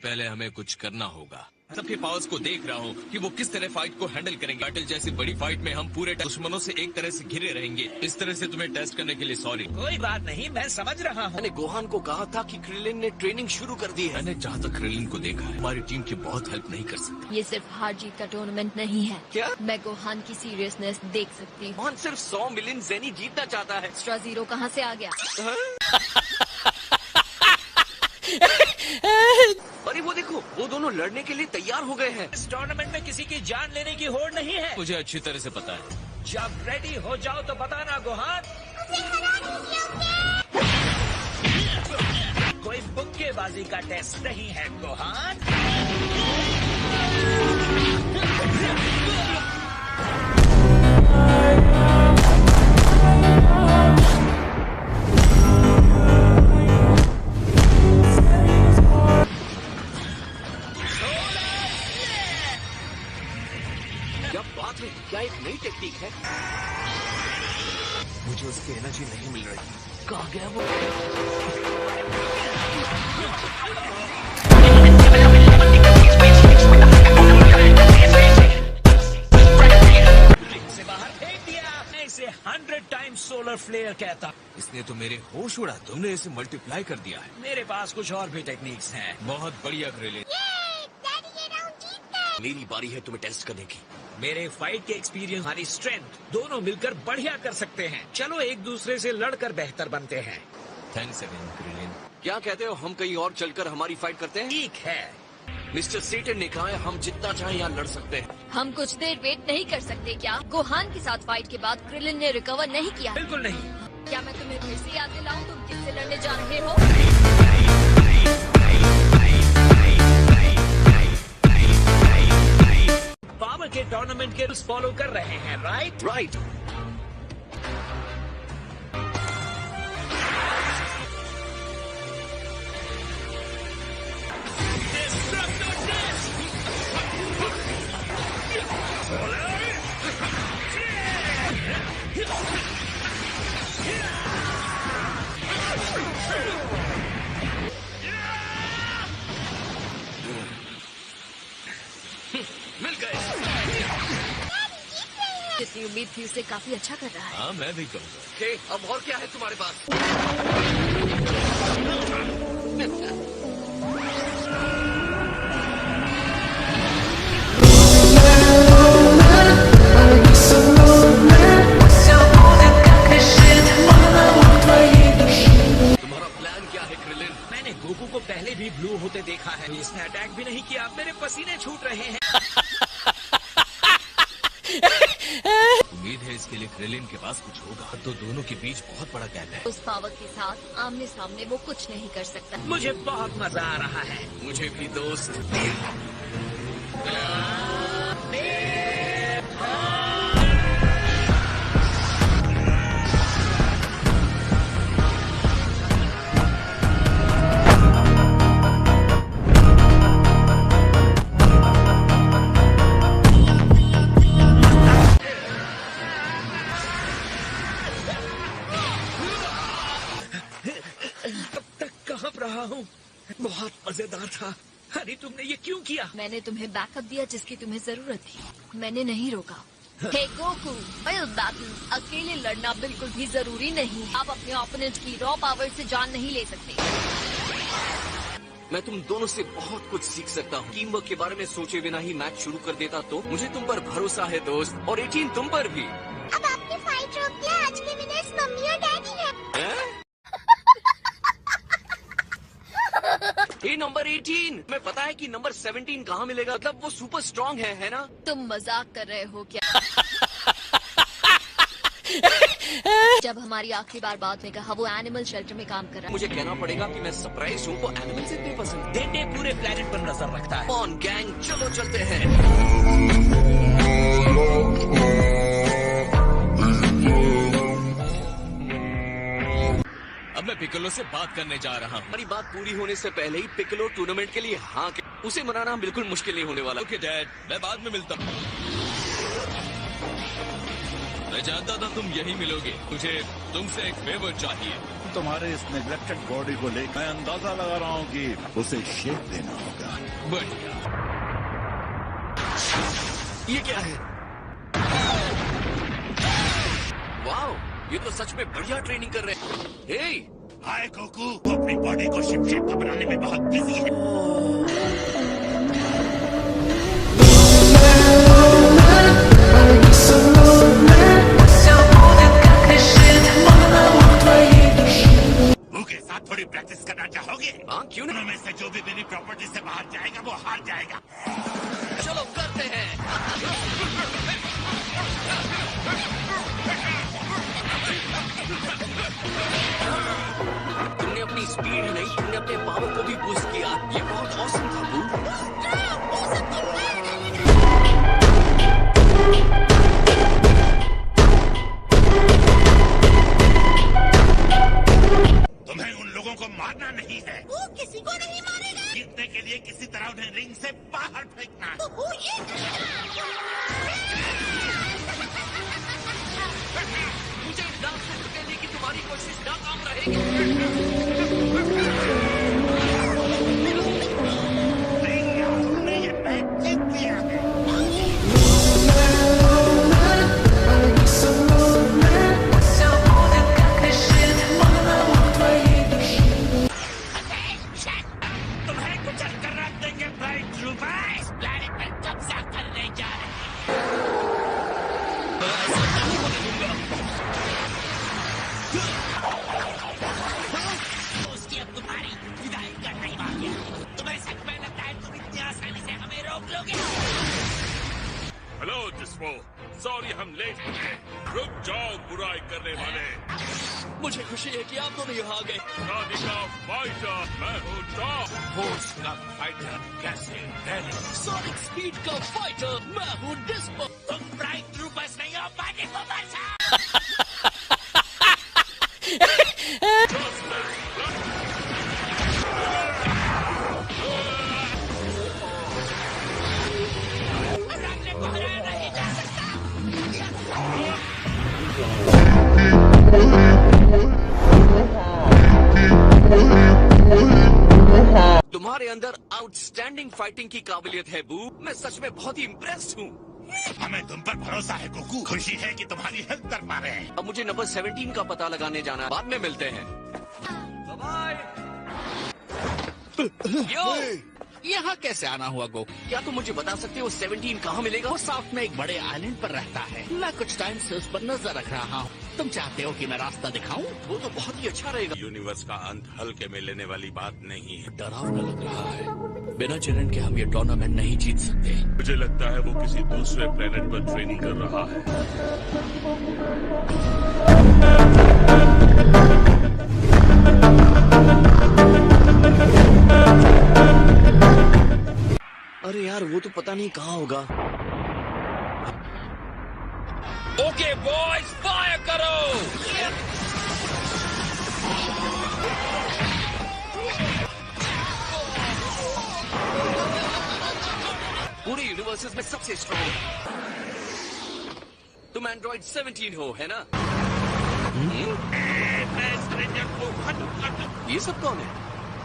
पहले हमें कुछ करना होगा। सबके पावर्स को देख रहा हूँ कि वो किस तरह फाइट को हैंडल करेंगे। बैटल जैसी बड़ी फाइट में हम पूरे दुश्मनों से एक तरह से घिरे रहेंगे। इस तरह से तुम्हें टेस्ट करने के लिए सॉरी। कोई बात नहीं, मैं समझ रहा हूँ। मैंने गोहान को कहा था कि क्रिलिन ने ट्रेनिंग शुरू कर दी है। मैंने जहाँ तक क्रिलिन को देखा है, हमारी टीम की बहुत हेल्प नहीं कर सकती। ये सिर्फ हार जीत का टूर्नामेंट नहीं है। क्या? मैं गोहान की सीरियसनेस देख सकती हूँ। गोहान सिर्फ 100 मिलियन ज़ेनी जीतना चाहता है। एक्स्ट्रा जीरो कहाँ से आ गया? अरे वो देखो, वो दोनों लड़ने के लिए तैयार हो गए हैं। इस टूर्नामेंट में किसी की जान लेने की होड़ नहीं है। मुझे अच्छी तरह से पता है। जब रेडी हो जाओ तो बताना गोहान। कोई बुक्केबाजी का टेस्ट नहीं है गोहान। क्या बात है, क्या एक नई टेक्निक है? मुझे उसकी एनर्जी नहीं मिल रही। कहाँ गया वो? रिंग से बाहर फेंक दिया। मैं इसे 100 टाइम्स सोलर फ्लेयर कहता। इसने तो मेरे होश उड़ा। तुमने इसे मल्टीप्लाई कर दिया है। मेरे पास कुछ और भी टेक्निक्स हैं। बहुत बढ़िया क्रिलिन। मेरी बारी है तुम्हें टेस्ट करने की। मेरे फाइट के एक्सपीरियंस, हमारी स्ट्रेंथ दोनों मिलकर बढ़िया कर सकते हैं। चलो एक दूसरे से लड़कर बेहतर बनते हैं। Thanks again Krillin. क्या कहते हो, हम कहीं और चलकर हमारी फाइट करते हैं? ठीक है। मिस्टर सेटन ने कहा है हम जितना चाहे यहाँ लड़ सकते हैं। हम कुछ देर वेट नहीं कर सकते क्या? गोहान के साथ फाइट के बाद क्रिलिन ने रिकवर नहीं किया। बिल्कुल नहीं। क्या मैं तुम्हें फिर से याद दिलाऊं तुम किससे लड़ने जा रहे हो? पावर के टूर्नामेंट के रूल्स फॉलो कर रहे हैं, राइट? राइट। मिल गए। जितनी उम्मीद थी उससे काफी अच्छा कर रहा है। हाँ, मैं भी कहूँगा। ओके, अब और क्या है तुम्हारे पास? तुम्हारा प्लान क्या है क्रिलिन? मैंने गोकू को पहले भी ब्लू होते देखा है। इसने अटैक भी नहीं किया। मेरे पसीने छूट रहे हैं। उम्मीद है इसके लिए क्रिलिन के पास कुछ होगा। तो दोनों के बीच बहुत बड़ा गैप है। उस पावर के साथ आमने सामने वो कुछ नहीं कर सकता। मुझे बहुत मजा आ रहा है। मुझे भी दोस्त। अब तक कांप रहा हूँ। बहुत मजेदार था। अरे तुमने ये क्यों किया? मैंने तुम्हें बैकअप दिया जिसकी तुम्हें जरूरत थी। मैंने नहीं रोका। हे गोकू, रियल बैटल अकेले लड़ना बिल्कुल भी जरूरी नहीं। आप अपने ओपोनेंट की रॉ पावर से जान नहीं ले सकते। मैं तुम दोनों से बहुत कुछ सीख सकता हूँ। टीम वर्क के बारे में सोचे बिना ही मैच शुरू कर देता तो मुझे तुम पर भरोसा है दोस्त, और 18 तुम पर भी। अब आपने फाइट रोक दिया। आज के विनर्स मम्मी और डैडी हैं। हैं? ये नंबर 18, मैं पता है कि नंबर 17 कहाँ मिलेगा। मतलब वो सुपर स्ट्रॉन्ग है ना? तुम मजाक कर रहे हो क्या? जब हमारी आखिरी बार बात में कहा वो एनिमल शेल्टर में काम कर रहा है। मुझे कहना पड़ेगा कि मैं सरप्राइज हूँ। वो एनिमल से इतने पसंद। डेटे पूरे प्लेनेट पर नजर रखता है। ऑन गैंग, चलो चलते हैं। अब मैं पिकोलो से बात करने जा रहा हूँ। हमारी बात पूरी होने से पहले ही पिकलो टूर्नामेंट के लिए हाँ उसे मनाना बिल्कुल मुश्किल नहीं होने वाला। ओके डैड, मैं बाद में मिलता हूँ। मैं जानता था तुम यही मिलोगे। मुझे तुमसे एक फेवर चाहिए। तुम्हारे इस नेग्लेक्टेड बॉडी को लेकर मैं अंदाजा लगा रहा हूँ कि उसे शेप देना होगा। बढ़िया। ये क्या है? वाओ, ये तो सच में बढ़िया ट्रेनिंग कर रहे हैं। हे, हाय गोकू, वो अपनी बॉडी को शेप का बनाने में बहुत बिजी है। के साथ थोड़ी प्रैक्टिस करना चाहोगे? हाँ, क्यों नहीं? में से जो भी मेरी प्रॉपर्टी से बाहर जाएगा वो हार जाएगा। चलो करते हैं। तुमने अपनी स्पीड ही नहीं, तुमने अपने पावर को भी बूस्ट किया। ये बहुत ऑसम था बू। तुम्हें उन लोगों को मारना नहीं है। वो किसी को नहीं मारेगा। जीतने के लिए किसी तरह उन्हें रिंग से बाहर फेंकना। तो वो ये मुझे डांस से धकेलने की तुम्हारी कोशिश नाकाम रहेगी। तुमने ये मैच जीत लिया है। तुम्हें कुचल कर रख देंगे भाई ट्रूपर। इस प्लैनेट पर कब्जा करने जा रहे हैं। उसकी अब तुम्हारी विदाई करना ही बाकी है। तुम्हें सच में लगता है तुम इतनी आसानी से हमें रोक लोगे? हेलो जिस्मो, सॉरी हम लेट हो गए। रुक जाओ बुराई करने वाले। मुझे खुशी है कि आप दोनों यहाँ आ गए। शादी का फाइटर मैं हूँ टॉप। फोर्स का फाइटर कैसे डैनी। सोनिक स्पीड का फाइटर मैं हूँ डिस्पो। तुम ब्राइट ट्रूपर्स नहीं हो, पानी को बचा। रामने को हराया नहीं जा सकता। तुम्हारे अंदर आउटस्टैंडिंग फाइटिंग की काबिलियत है बू। मैं सच में बहुत ही इम्प्रेस्ड हूँ। हमें तुम पर भरोसा है गोकू। खुशी है कि तुम्हारी हेल्प कर पा रहे हैं। अब मुझे नंबर 17 का पता लगाने जाना है। बाद में मिलते हैं। बाय। यो, यहाँ कैसे आना हुआ गो? क्या तुम मुझे बता सकते हो 17 कहाँ मिलेगा? वो साउथ में एक बड़े आइलैंड पर रहता है। मैं कुछ टाइम से उस पर नजर रख रहा हूँ। तुम चाहते हो कि मैं रास्ता दिखाऊं? वो तो बहुत ही अच्छा रहेगा। यूनिवर्स का अंत हल्के में लेने वाली बात नहीं है। डरावना लग रहा है। बिना चरण के हम ये टूर्नामेंट नहीं जीत सकते। मुझे लगता है वो किसी दूसरे प्लेनेट पर ट्रेनिंग कर रहा है। अरे यार, वो तो पता नहीं कहाँ होगा। ओके बॉयज, फायर करो। पूरे यूनिवर्सेस में सबसे स्ट्रॉन्ग। तुम एंड्रॉइड 17 हो, है ना? ये सब कौन है?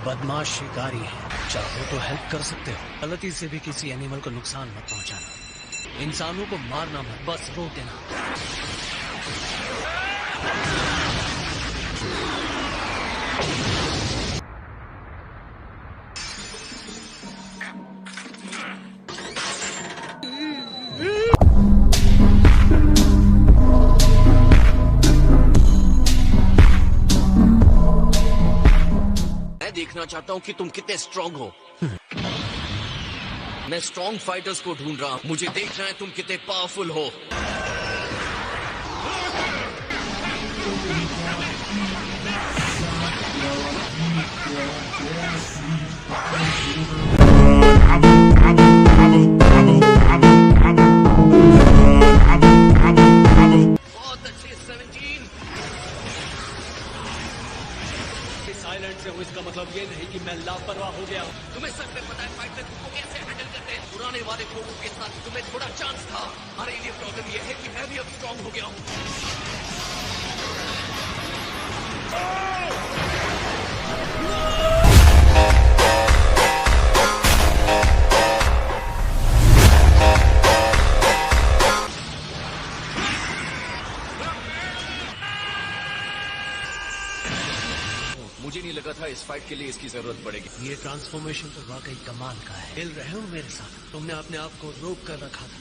बदमाश शिकारी है। चाहो तो हेल्प कर सकते हो। गलती से भी किसी एनिमल को नुकसान मत पहुंचाना। इंसानों को मारना मत, बस रोक देना। मैं देखना चाहता हूँ कि तुम कितने स्ट्रांग हो। मैं स्ट्रांग फाइटर्स को ढूंढ रहा हूँ। मुझे देखना है तुम कितने पावरफुल हो। बहुत अच्छे 17। इस आइलैंड से हूँ, इसका मतलब ये नहीं कि मैं लापरवाह हो गया हूँ। तुम्हें सब में पता है फाइटर को कैसे हैंडल करते हैं। पुराने वाले लोगों के साथ तुम में थोड़ा चांस था। हमारे लिए प्रॉब्लम यह है कि मैं भी अब स्ट्रांग हो गया हूँ। मुझे नहीं लगा था इस फाइट के लिए इसकी जरूरत पड़ेगी। ये ट्रांसफॉर्मेशन तो वाकई कमाल का है। मिल रहे हो मेरे साथ? तुमने अपने आप को रोक कर रखा था।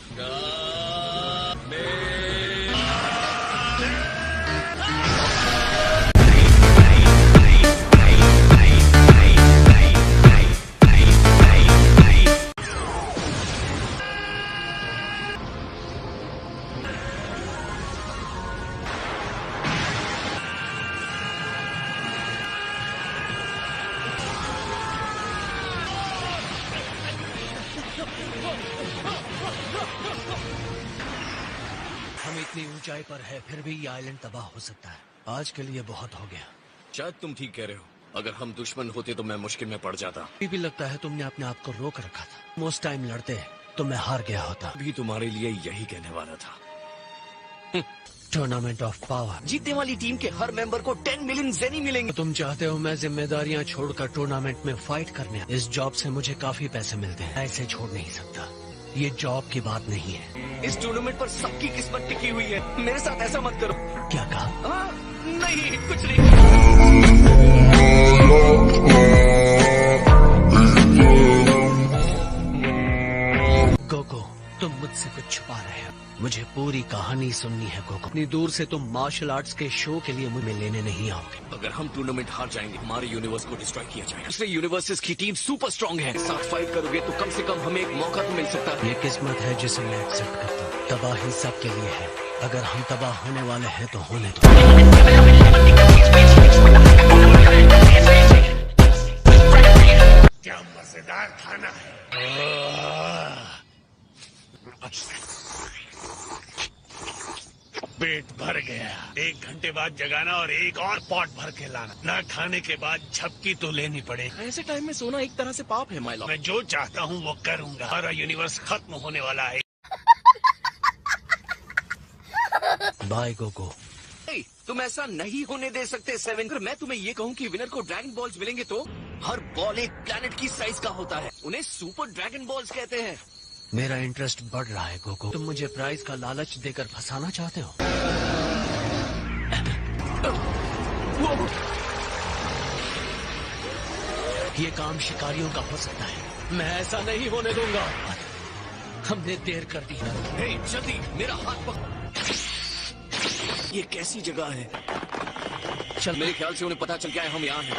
हम इतनी ऊंचाई पर है, फिर भी ये आइलैंड तबाह हो सकता है। आज के लिए बहुत हो गया। शायद तुम ठीक कह रहे हो। अगर हम दुश्मन होते तो मैं मुश्किल में पड़ जाता। अभी भी लगता है तुमने अपने आप को रोक रखा था। मोस्ट टाइम लड़ते तो मैं हार गया होता। भी तुम्हारे लिए यही कहने वाला था। Tournament of power. जीतने वाली टीम के हर मेंबर को 10 मिलियन ज़ेनी मिलेंगे। तुम चाहते हो मैं जिम्मेदारियां छोड़कर टूर्नामेंट में फाइट करने? इस जॉब से मुझे काफी पैसे मिलते हैं, ऐसे छोड़ नहीं सकता। ये जॉब की बात नहीं है। इस टूर्नामेंट पर सबकी किस्मत टिकी हुई है। मेरे साथ ऐसा मत करो। क्या कहा? नहीं, कुछ नहीं। गोको, तुम मुझसे कुछ छुपा रहे हो। मुझे पूरी कहानी सुननी है गोको। इतनी दूर से तुम मार्शल आर्ट्स के शो के लिए मुझे लेने नहीं आओगे। अगर हम टूर्नामेंट हार जाएंगे, हमारे यूनिवर्स को डिस्ट्रॉय किया जाएगा। दूसरे यूनिवर्सेस की टीम सुपर स्ट्रांग है। साथ फाइट करोगे तो कम से कम हमें एक मौका तो मिल सकता है। ये किस्मत है जिसे मैं एक्सेप्ट करता हूँ। तबाही सबके लिए है। अगर हम तबाह होने वाले हैं तो होने दो। क्या मजेदार खाना है। पेट भर गया। 1 घंटे बाद जगाना और एक और पॉट भर के लाना। ना खाने के बाद झपकी तो लेनी पड़ेगी। ऐसे टाइम में सोना एक तरह से पाप है माय लॉर्ड। मैं जो चाहता हूँ वो करूँगा। हमारा यूनिवर्स खत्म होने वाला है। बाय गोको। तुम ऐसा नहीं होने दे सकते सेवन। अगर मैं तुम्हें ये कहूँ कि विनर को ड्रैगन बॉल्स मिलेंगे तो हर बॉल एक प्लेनेट की साइज का होता है। उन्हें सुपर ड्रैगन बॉल्स कहते हैं। मेरा इंटरेस्ट बढ़ रहा है गोको। तुम मुझे प्राइज का लालच देकर फंसाना चाहते हो? ये काम शिकारियों का हो सकता है। मैं ऐसा नहीं होने दूंगा। हमने देर कर दी। हे, जल्दी मेरा हाथ पकड़। ये कैसी जगह है? चल, मेरे ख्याल से उन्हें पता चल गया है हम यहाँ हैं।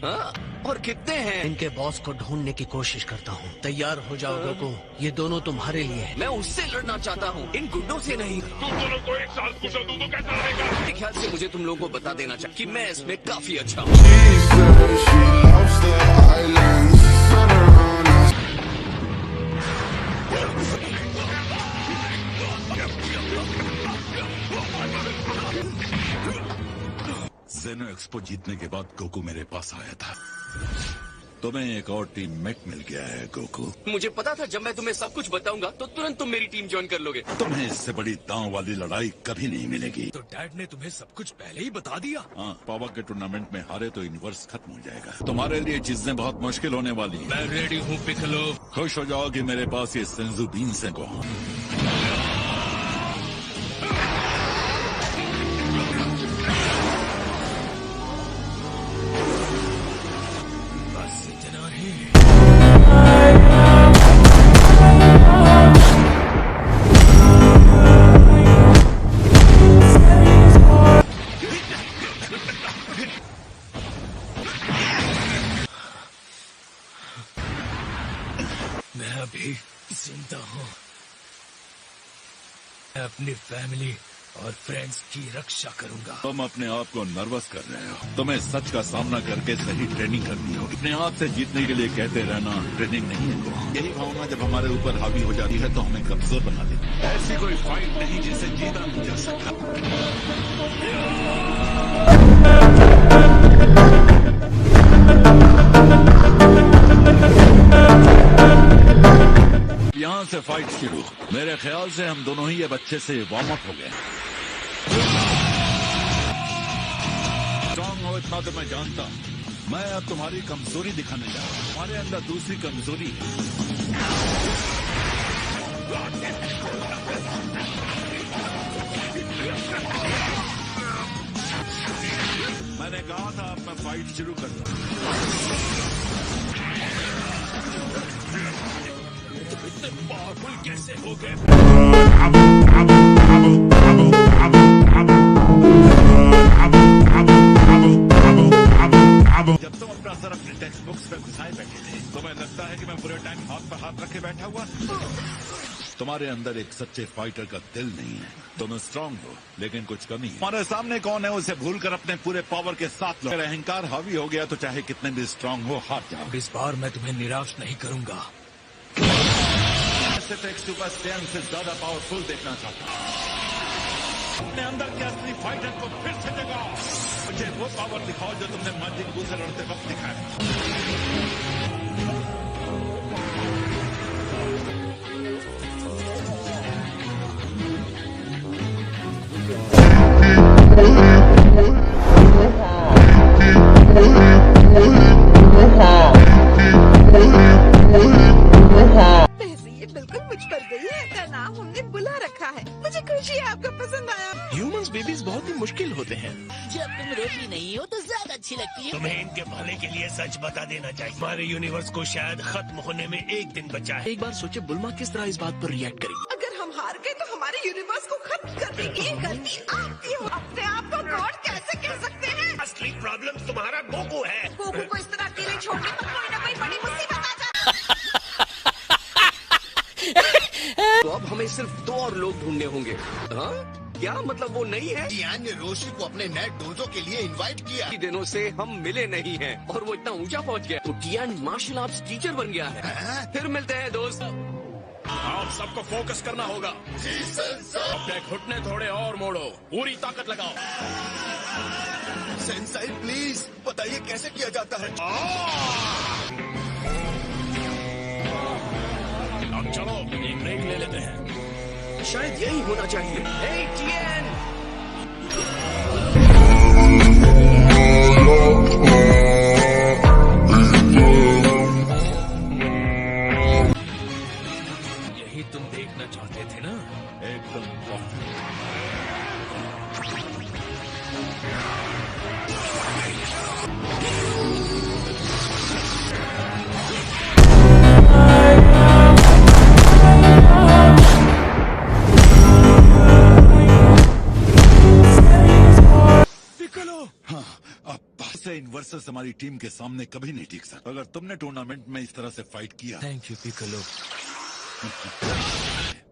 हाँ? और कितने हैं? इनके बॉस को ढूंढने की कोशिश करता हूँ। तैयार हो जाओ गोको, ये दोनों तुम्हारे लिए हैं। मैं उससे लड़ना चाहता हूँ, इन गुंडों से नहीं। तुम दोनों को एक साथ कुचल दूं तो कैसा रहेगा? मेरे ख्याल से मुझे तुम लोगों को बता देना चाहिए कि मैं इसमें काफी अच्छा हूँ। जेनो एक्सपो जीतने के बाद गोकू मेरे पास आया था। तुम्हें एक और टीम मेट मिल गया है गोकू। मुझे पता था जब मैं तुम्हें सब कुछ बताऊंगा तो तुरंत तुम मेरी टीम ज्वाइन कर लोगे। तुम्हें इससे बड़ी दांव वाली लड़ाई कभी नहीं मिलेगी। तो डैड ने तुम्हें सब कुछ पहले ही बता दिया? हाँ, पावर के टूर्नामेंट में हारे तो यूनिवर्स खत्म हो जाएगा। तुम्हारे लिए चीजें बहुत मुश्किल होने वाली हैं। मैं रेडी हूँ पिकलो। खुश हो जाओ कि मेरे पास ये सेंजू बीन से को। बस इतना ही। मैं अभी जिंदा हूँ। मैं अपनी फैमिली और फ्रेंड्स की रक्षा करूंगा। तुम अपने आप को नर्वस कर रहे हो। तुम्हें सच का सामना करके सही ट्रेनिंग करनी होगी। अपने आप से जीतने के लिए कहते रहना ट्रेनिंग नहीं है। यही भावना जब हमारे ऊपर हावी हो जाती है तो हमें कमजोर बना देती है। ऐसी कोई फाइट नहीं जिसे जीता नहीं जा सकता। यहाँ से फाइट शुरू। मेरे ख्याल से हम दोनों ही अब अच्छे से वार्म अप हो गए। स्ट्रांग हो इतना तो मैं जानता हूँ। मैं अब तुम्हारी कमजोरी दिखाने जा रहा हूँ। तुम्हारे अंदर दूसरी कमजोरी है। मैंने कहा था अब मैं फाइट शुरू कर दूँ। इतने पावरफुल कैसे हो गए? जब तुम अपना सर अपने टेक्स्ट बुक्स में घुसाए बैठे थे, तुम्हें लगता है कि मैं पूरे टाइम हाथ पर हाथ रखे बैठा हुआ? तुम्हारे अंदर एक सच्चे फाइटर का दिल नहीं है। तुम स्ट्रांग हो, लेकिन कुछ कमी है। तुम्हारे सामने कौन है उसे भूलकर अपने पूरे पावर के साथ लो। अगर अहंकार हावी हो गया तो चाहे कितने भी स्ट्रांग हो, हार जाओ। इस बार मैं तुम्हें निराश नहीं करूंगा। सुपरस्टैन से ज्यादा पावरफुल देखना चाहता हूँ। अपने अंदर के असली फाइटर को फिर से जगाओ। मुझे वो पावर दिखाओ जो तुमने माजिद बू से लड़ते वक्त दिखाया। ये बिल्कुल मुझ पर गई है। का नाम हमने बुला रखा है। मुझे खुशी है आपको पसंद आया। ह्यूमंस बेबीज बहुत ही मुश्किल होते हैं। जब तुम रोती नहीं हो तो ज्यादा अच्छी लगती है। तुम्हें इनके भले के लिए सच बता देना चाहिए। हमारे यूनिवर्स को शायद खत्म होने में एक दिन बचा है। एक बार सोचे बुल्मा किस तरह इस बात पर रिएक्ट करेगी। अगर हम हार गए तो हमारे यूनिवर्स को खत्म करने की गलती आपकी हो। अपने आप को गॉड कैसे कह सकते हैं? असली प्रॉब्लम तुम्हारा गोकू है। गोकू को इस तरह अकेले छोड़ने पर कोई न कोई बड़ी मुसीबत आ जाए। तो अब हमें सिर्फ 2 और लोग ढूंढने होंगे। हाँ? क्या मतलब वो नहीं है? टियान ने रोशी को अपने नए डोजो के लिए इनवाइट किया। काफी दिनों से हम मिले नहीं हैं और वो इतना ऊंचा पहुंच गया। तो टियान मार्शल आर्ट्स टीचर बन गया है। फिर मिलते हैं दोस्त। आप सबको फोकस करना होगा। अपने घुटने थोड़े और मोड़ो, पूरी ताकत लगाओ। सेंसाई प्लीज बताइए कैसे किया जाता है। अब चलो एक ब्रेक ले लेते हैं। शायद यही होना चाहिए। हे टियान! यही तुम देखना चाहते थे ना? एकदम इनवर्सस हमारी टीम के सामने कभी नहीं टिक सकता। अगर तुमने टूर्नामेंट में इस तरह से फाइट किया। Thank you Piccolo.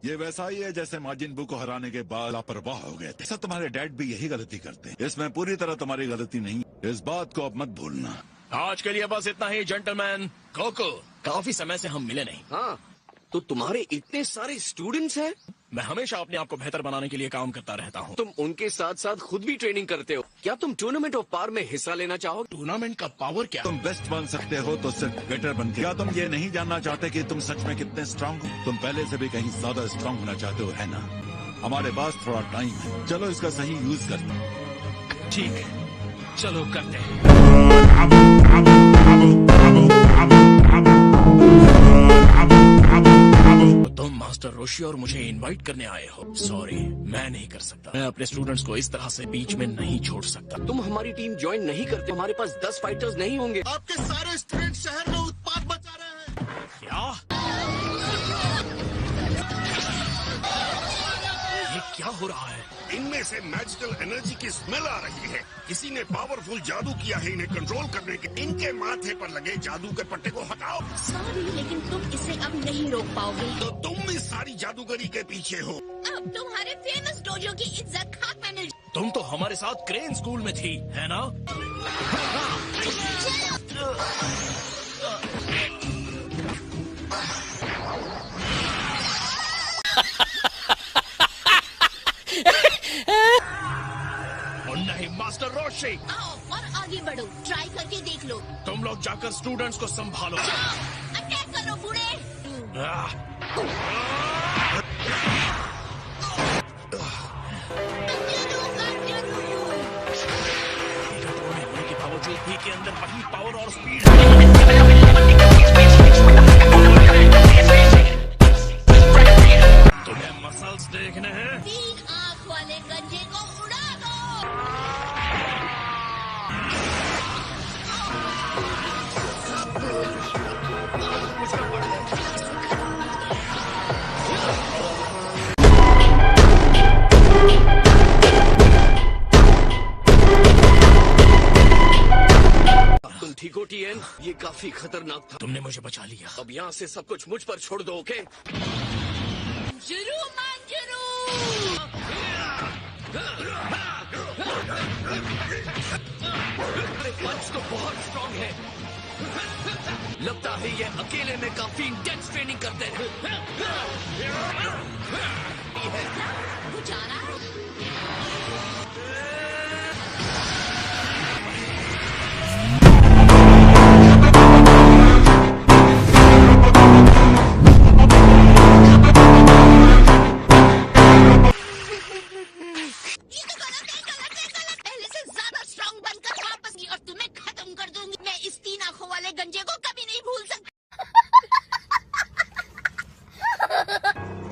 ये वैसा ही है जैसे माजिन बू को हराने के बाद लापरवाह हो गए थे। ऐसा तुम्हारे डैड भी यही गलती करते हैं। इसमें पूरी तरह तुम्हारी गलती नहीं। इस बात को अब मत भूलना। आज के लिए बस इतना ही जेंटलमैन। कोको, काफी समय से हम मिले नहीं। हाँ, तो तुम्हारे इतने सारे स्टूडेंट्स हैं? मैं हमेशा अपने आप को बेहतर बनाने के लिए काम करता रहता हूँ। तुम उनके साथ साथ खुद भी ट्रेनिंग करते हो। क्या तुम टूर्नामेंट ऑफ पावर में हिस्सा लेना चाहो? टूर्नामेंट का पावर क्या? तुम बेस्ट बन सकते हो तो सिर्फ बेटर बन के। क्या तुम ये नहीं जानना चाहते कि तुम सच में कितने स्ट्रांग हो? तुम पहले से भी कहीं ज्यादा स्ट्रांग होना चाहते हो, है ना? हमारे पास थोड़ा टाइम है, चलो इसका सही यूज करते। ठीक है, चलो करते हैं। तुम मास्टर रोशी और मुझे इनवाइट करने आए हो। सॉरी, मैं नहीं कर सकता। मैं अपने स्टूडेंट्स को इस तरह से बीच में नहीं छोड़ सकता। तुम हमारी टीम ज्वाइन नहीं करते, हमारे पास 10 फाइटर्स नहीं होंगे। आपके सारे स्टूडेंट शहर में उत्पात मचा रहे हैं। क्या? ये क्या हो रहा है? इनमें से मैजिकल एनर्जी की स्मेल आ रही है। किसी ने पावरफुल जादू किया है इन्हें कंट्रोल करने के। इनके माथे पर लगे जादू के पट्टे को हटाओ। सॉरी, लेकिन तुम इसे अब नहीं रोक पाओगे। तो तुम भी सारी जादूगरी के पीछे हो। अब तुम्हारे फेमस डोजो की इज्जत खाक में मिल। तुम तो हमारे साथ क्रेन स्कूल में थी, है ना? और नहीं मास्टर रोशी, आओ और आगे बढ़ो, ट्राई करके देख लो। तुम लोग जाकर स्टूडेंट्स को संभालो। अटैक करो बूढ़े। आह, होने के बावजूद भी के अंदर वही पावर और स्पीड है। तुम्हें मसल्स देखने हैं? 3 आंख वाले गंजे को उड़ा दो। तुम ठीक हो टीएन? ये काफी खतरनाक था। तुमने मुझे बचा लिया। अब यहाँ से सब कुछ मुझ पर छोड़ दो, ओके? जरूर मंजरू। अरे पंच तो बहुत स्ट्रांग है। लगता है ये अकेले में काफी इंटेंस ट्रेनिंग करते हैं। कुछ आ रहा है? पहले से ज्यादा स्ट्रांग बनकर वापस की और तुम्हें खत्म कर दूंगी। मैं इस 3 आंखों वाले गंजे को कभी नहीं भूल सकती।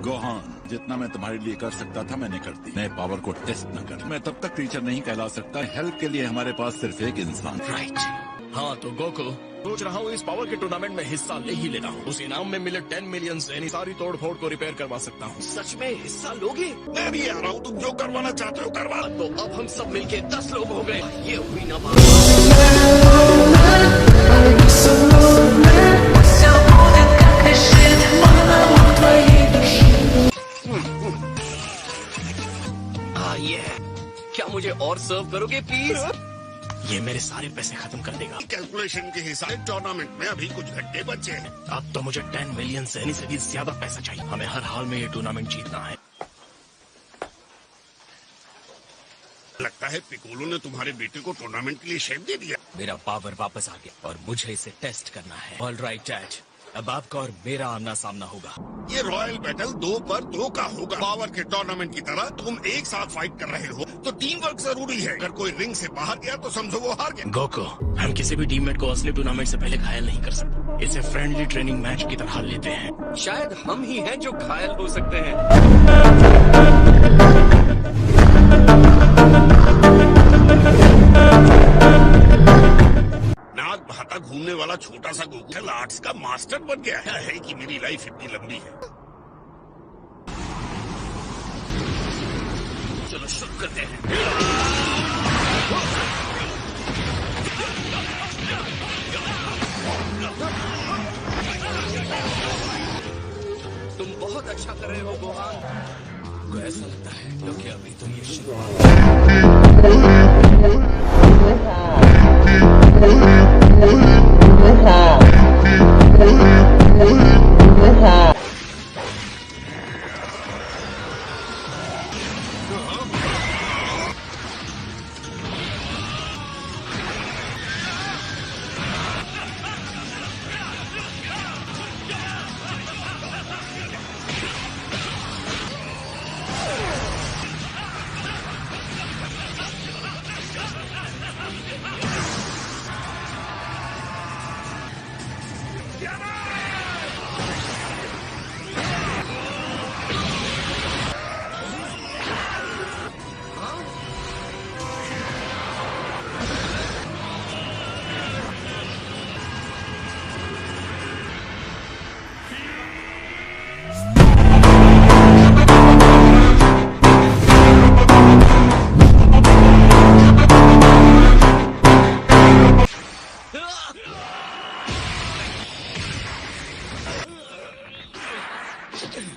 गोहान, जितना मैं तुम्हारे लिए कर सकता था मैंने कर दी। नए पावर को टेस्ट न कर। मैं तब तक टीचर नहीं कहला सकता। हेल्प के लिए हमारे पास सिर्फ एक इंसान। राइट। हाँ तो गोकू, सोच रहा हूँ इस पावर के टूर्नामेंट में हिस्सा ले ही लेता हूँ। उस इनाम में मिले 10 मिलियन से सारी तोड़ फोड़ को रिपेयर करवा सकता हूँ। सच में हिस्सा लोगे? मैं भी आ रहा हूँ, तुम जो करवाना चाहते हो करवा। तो अब हम सब मिलके 10 लोग हो गए। ये हुई ना बात। ये क्या मुझे और सर्व करोगे प्लीज? ये मेरे सारे पैसे खत्म कर देगा। कैलकुलेशन के हिसाब से टूर्नामेंट में अभी कुछ घंटे बचे हैं। अब तो मुझे 10 मिलियन से भी ज्यादा पैसा चाहिए। हमें हर हाल में ये टूर्नामेंट जीतना है। लगता है पिकोलो ने तुम्हारे बेटे को टूर्नामेंट के लिए शेप दे दिया। मेरा पावर वापस आ गया और मुझे इसे टेस्ट करना है। ऑल राइट डैड, अब आपका और मेरा आमना सामना होगा। ये रॉयल बैटल 2 पर 2 का होगा। पावर के टूर्नामेंट की तरह तुम एक साथ फाइट कर रहे हो तो टीम वर्क जरूरी है। अगर कोई रिंग से बाहर गया तो समझो वो हार गया। गोकू, हम किसी भी टीममेट को असली टूर्नामेंट से पहले घायल नहीं कर सकते। इसे फ्रेंडली ट्रेनिंग मैच की तरह लेते हैं। शायद हम ही हैं जो घायल हो सकते हैं। नाक बहाता घूमने वाला छोटा सा गोकुल आर्ट्स का मास्टर बन गया है कि मेरी लाइफ इतनी लंबी है। चलो शुरू करते हैं। तुम बहुत अच्छा कर रहे हो गोहान। को ऐसा लगता है क्योंकि अभी तो ये शुरुआत।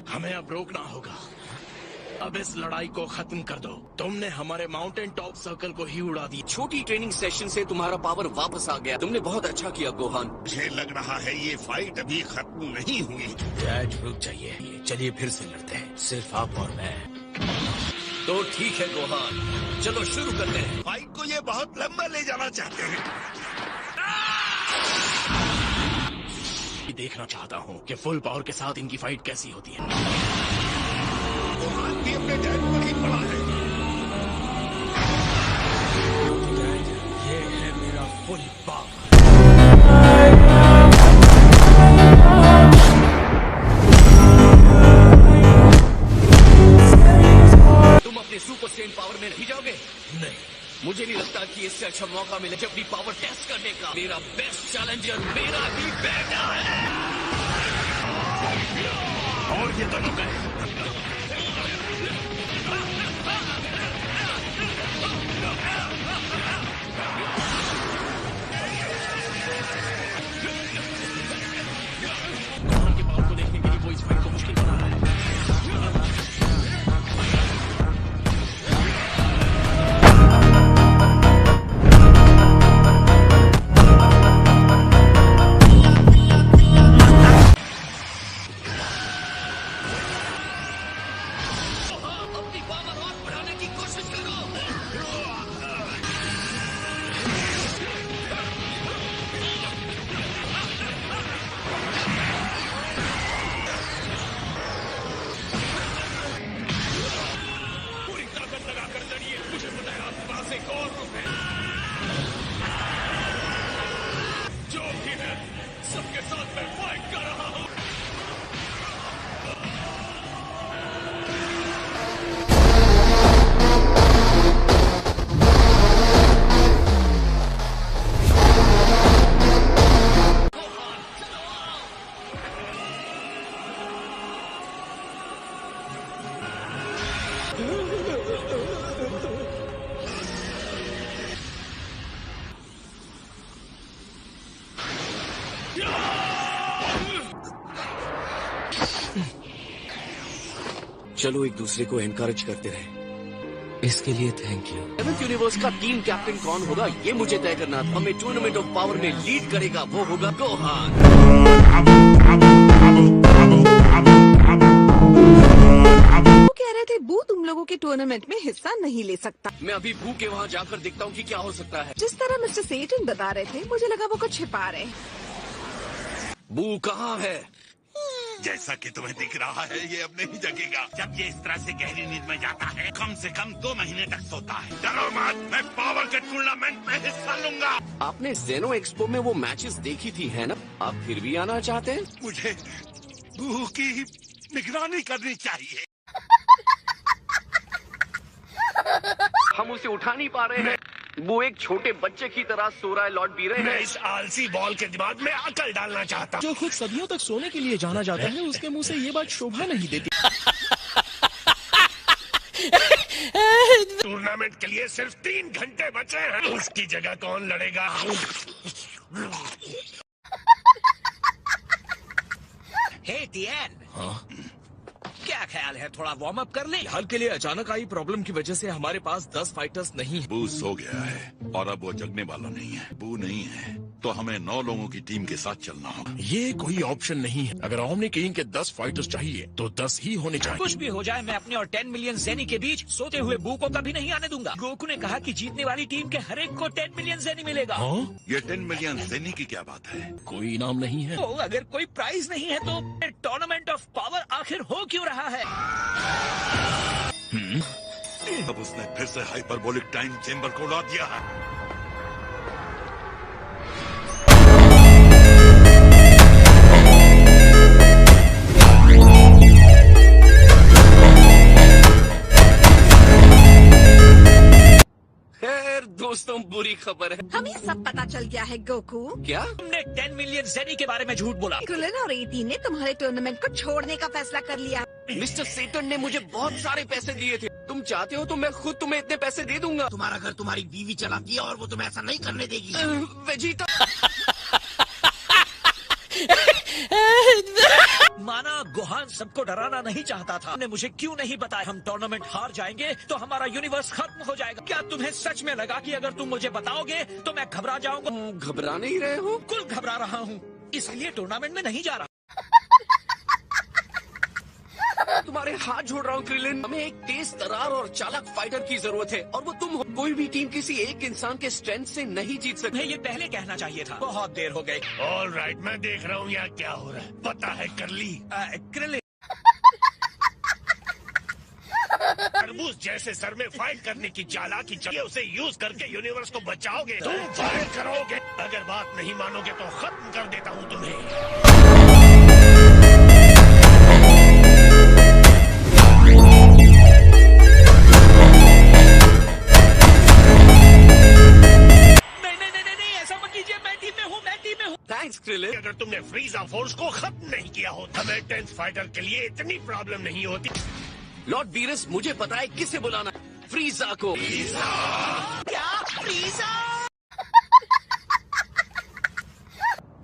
हमें अब रोकना होगा। अब इस लड़ाई को खत्म कर दो। तुमने हमारे माउंटेन टॉप सर्कल को ही उड़ा दिया। छोटी ट्रेनिंग सेशन से तुम्हारा पावर वापस आ गया। तुमने बहुत अच्छा किया गोहान। मुझे लग रहा है ये फाइट अभी खत्म नहीं हुई। डैड रुक जाइए, चलिए फिर से लड़ते हैं, सिर्फ आप और मैं। तो ठीक है गोहान, चलो शुरू करते हैं। फाइट को ये बहुत लंबा ले जाना चाहते हैं। भी देखना चाहता हूँ कि फुल पावर के साथ इनकी फाइट कैसी होती है। गोहान भी अपने डैड पर ही पड़ा है। ये है मेरा फुल पावर। तुम अपने सुपर सेन पावर में नहीं जाओगे? नहीं, मुझे नहीं लगता कि इससे अच्छा मौका मिले अपनी पावर टेस्ट करने का। मेरा बेस्ट चैलेंजर मेरा ही बेटा है। और ये दोनों गए। गोहान के पावर को देखने के लिए वो इस फाइट को मुश्किल बना रहा है। अपनी पावर और बढ़ाने की कोशिश करो। पूरी ताकत लगाकर लड़िए। मुझे पता है आपके पास एक और रूप है। जो भी है, सबके साथ मैं फाइट कर रहा हूँ। चलो एक दूसरे को एनकरेज करते रहे। इसके लिए थैंक यू। 7th यूनिवर्स का टीम कैप्टन कौन होगा ये मुझे तय करना था। हमें टूर्नामेंट ऑफ पावर में लीड करेगा वो होगा गोहान। वो कह रहे थे बू तुम लोगों के टूर्नामेंट में हिस्सा नहीं ले सकता। मैं अभी भू के वहाँ जाकर देखता हूँ कि क्या हो सकता है। जिस तरह मिस्टर सेटन बता रहे थे मुझे लगा वो कुछ छिपा रहे। भू कहाँ है? जैसा कि तुम्हें दिख रहा है ये अब नहीं जगेगा। जब ये इस तरह से गहरी नींद में जाता है कम से कम 2 महीने तक सोता है। डरो मत, मैं पावर के टूर्नामेंट में हिस्सा लूंगा। आपने जेनो एक्सपो में वो मैचेस देखी थी है ना? आप फिर भी आना चाहते हैं? मुझे बू की निगरानी करनी चाहिए। हम उसे उठा नहीं पा रहे हैं। वो एक छोटे बच्चे की तरह सो रहा है लॉर्ड बीरे। मैं इस आलसी बॉल के दिमाग में अकल डालना चाहता हूँ। जो खुद सदियों तक सोने के लिए जाना जाता है उसके मुंह से ये बात शोभा नहीं देती। टूर्नामेंट के लिए सिर्फ 3 घंटे बचे हैं। उसकी जगह कौन लड़ेगा? हे टियन, क्या ख्याल है थोड़ा वार्म अप कर ले? हाल के लिए अचानक आई प्रॉब्लम की वजह से हमारे पास 10 फाइटर्स नहीं है। बू सो गया है और अब वो जगने वाला नहीं है। बू नहीं है तो हमें 9 लोगों की टीम के साथ चलना होगा। ये कोई ऑप्शन नहीं है। अगर ओमनी किंग के 10 फाइटर्स चाहिए तो 10 ही होने चाहिए। कुछ भी हो जाए मैं अपने और 10 मिलियन ज़ेनी के बीच सोते हुए बू को कभी नहीं आने दूंगा। गोकू ने कहा कि जीतने वाली टीम के हर एक को 10 मिलियन ज़ेनी मिलेगा। ये 10 मिलियन ज़ेनी की क्या बात है? कोई इनाम नहीं है। तो अगर कोई प्राइज नहीं है तो टूर्नामेंट ऑफ पावर आखिर हो क्यों रहा है? अब उसने फिर से हाइपरबोलिक टाइम चेंबर को उड़ा दिया है। खैर दोस्तों बुरी खबर है। हमें सब पता चल गया है गोकू। क्या? तुमने 10 मिलियन ज़ेनी के बारे में झूठ बोला। क्रिलिन और 18 ने तुम्हारे टूर्नामेंट को छोड़ने का फैसला कर लिया। मिस्टर सेटन ने मुझे बहुत सारे पैसे दिए थे। तुम चाहते हो तो मैं खुद तुम्हें इतने पैसे दे दूंगा। तुम्हारा घर तुम्हारी बीवी चलाती है और वो तुम्हें ऐसा नहीं करने देगी। वेजिटा माना गोहान सबको डराना नहीं चाहता था। ने मुझे क्यों नहीं बताया? हम टूर्नामेंट हार जाएंगे तो हमारा यूनिवर्स खत्म हो जाएगा। क्या तुम्हें सच में लगा कि अगर तुम मुझे बताओगे तो मैं घबरा जाऊंगा? घबरा नहीं रहे हो? बिल्कुल घबरा रहा हूँ, इसलिए टूर्नामेंट में नहीं जा रहा। तुम्हारे हाथ जोड़ रहा हूँ क्रिलिन। हमें एक तेज तरार और चालाक फाइटर की जरूरत है और वो तुम हो। कोई भी टीम किसी एक इंसान के स्ट्रेंथ से नहीं जीत सकती। तुम्हें ये पहले कहना चाहिए था। बहुत देर हो गई। ऑल राइट, मैं देख रहा हूँ यहाँ क्या हो रहा है। पता है करली, क्रिलिन तरबूज जैसे सर में फाइट करने की चालाकी चाहिए, उसे यूज करके यूनिवर्स को बचाओगे, तुम फाइट करोगे। अगर बात नहीं मानोगे तो खत्म कर देता हूँ तुम्हें। Thanks Krillin. अगर तुमने फ्रीजा फोर्स को खत्म नहीं किया होता, हमें 10th फाइटर के लिए इतनी प्रॉब्लम नहीं होती। लॉर्ड बीरस, मुझे पता है किसे बुलाना। फ्रीजा को। क्या फ्रीजा?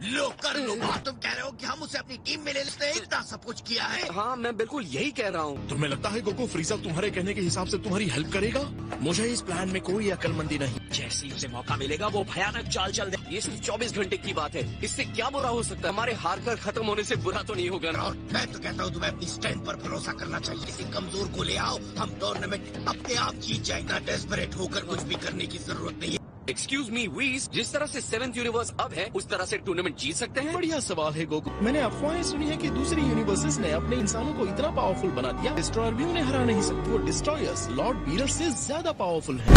लो कर लो बात। तुम कह रहे हो कि हम उसे अपनी टीम में ले लेते हैं? इतना सब कुछ किया है। हाँ, मैं बिल्कुल यही कह रहा हूँ। तुम्हें लगता है गोकू फ्रीजा तुम्हारे कहने के हिसाब से तुम्हारी हेल्प करेगा? मुझे इस प्लान में कोई अक्लमंदी नहीं। जैसे ही उसे मौका मिलेगा वो भयानक चाल चल दे। ये सिर्फ 24 घंटे की बात है, इससे क्या बुरा हो सकता है? हमारे हार कर खत्म होने से बुरा तो नहीं होगा ना? और मैं तो कहता हूँ तुम्हें अपनी स्ट्रेंथ पर भरोसा करना चाहिए। किसी कमजोर को ले आओ, हम टूर्नामेंट अपने आप जीत जाएगा। डेस्परेट होकर कुछ भी करने की जरूरत नहीं है। एक्सक्यूज मी वीज, जिस तरह से 7th यूनिवर्स अब है, उस तरह से टूर्नामेंट जीत सकते हैं? बढ़िया सवाल है गोकू। मैंने अफवाहें सुनी है कि दूसरी यूनिवर्सेस ने अपने इंसानों को इतना पावरफुल बना दिया, डिस्ट्रॉयर भी उन्हें हरा नहीं सकते। वो डिस्ट्रॉयर्स लॉर्ड बीरस से ज्यादा पावरफुल हैं।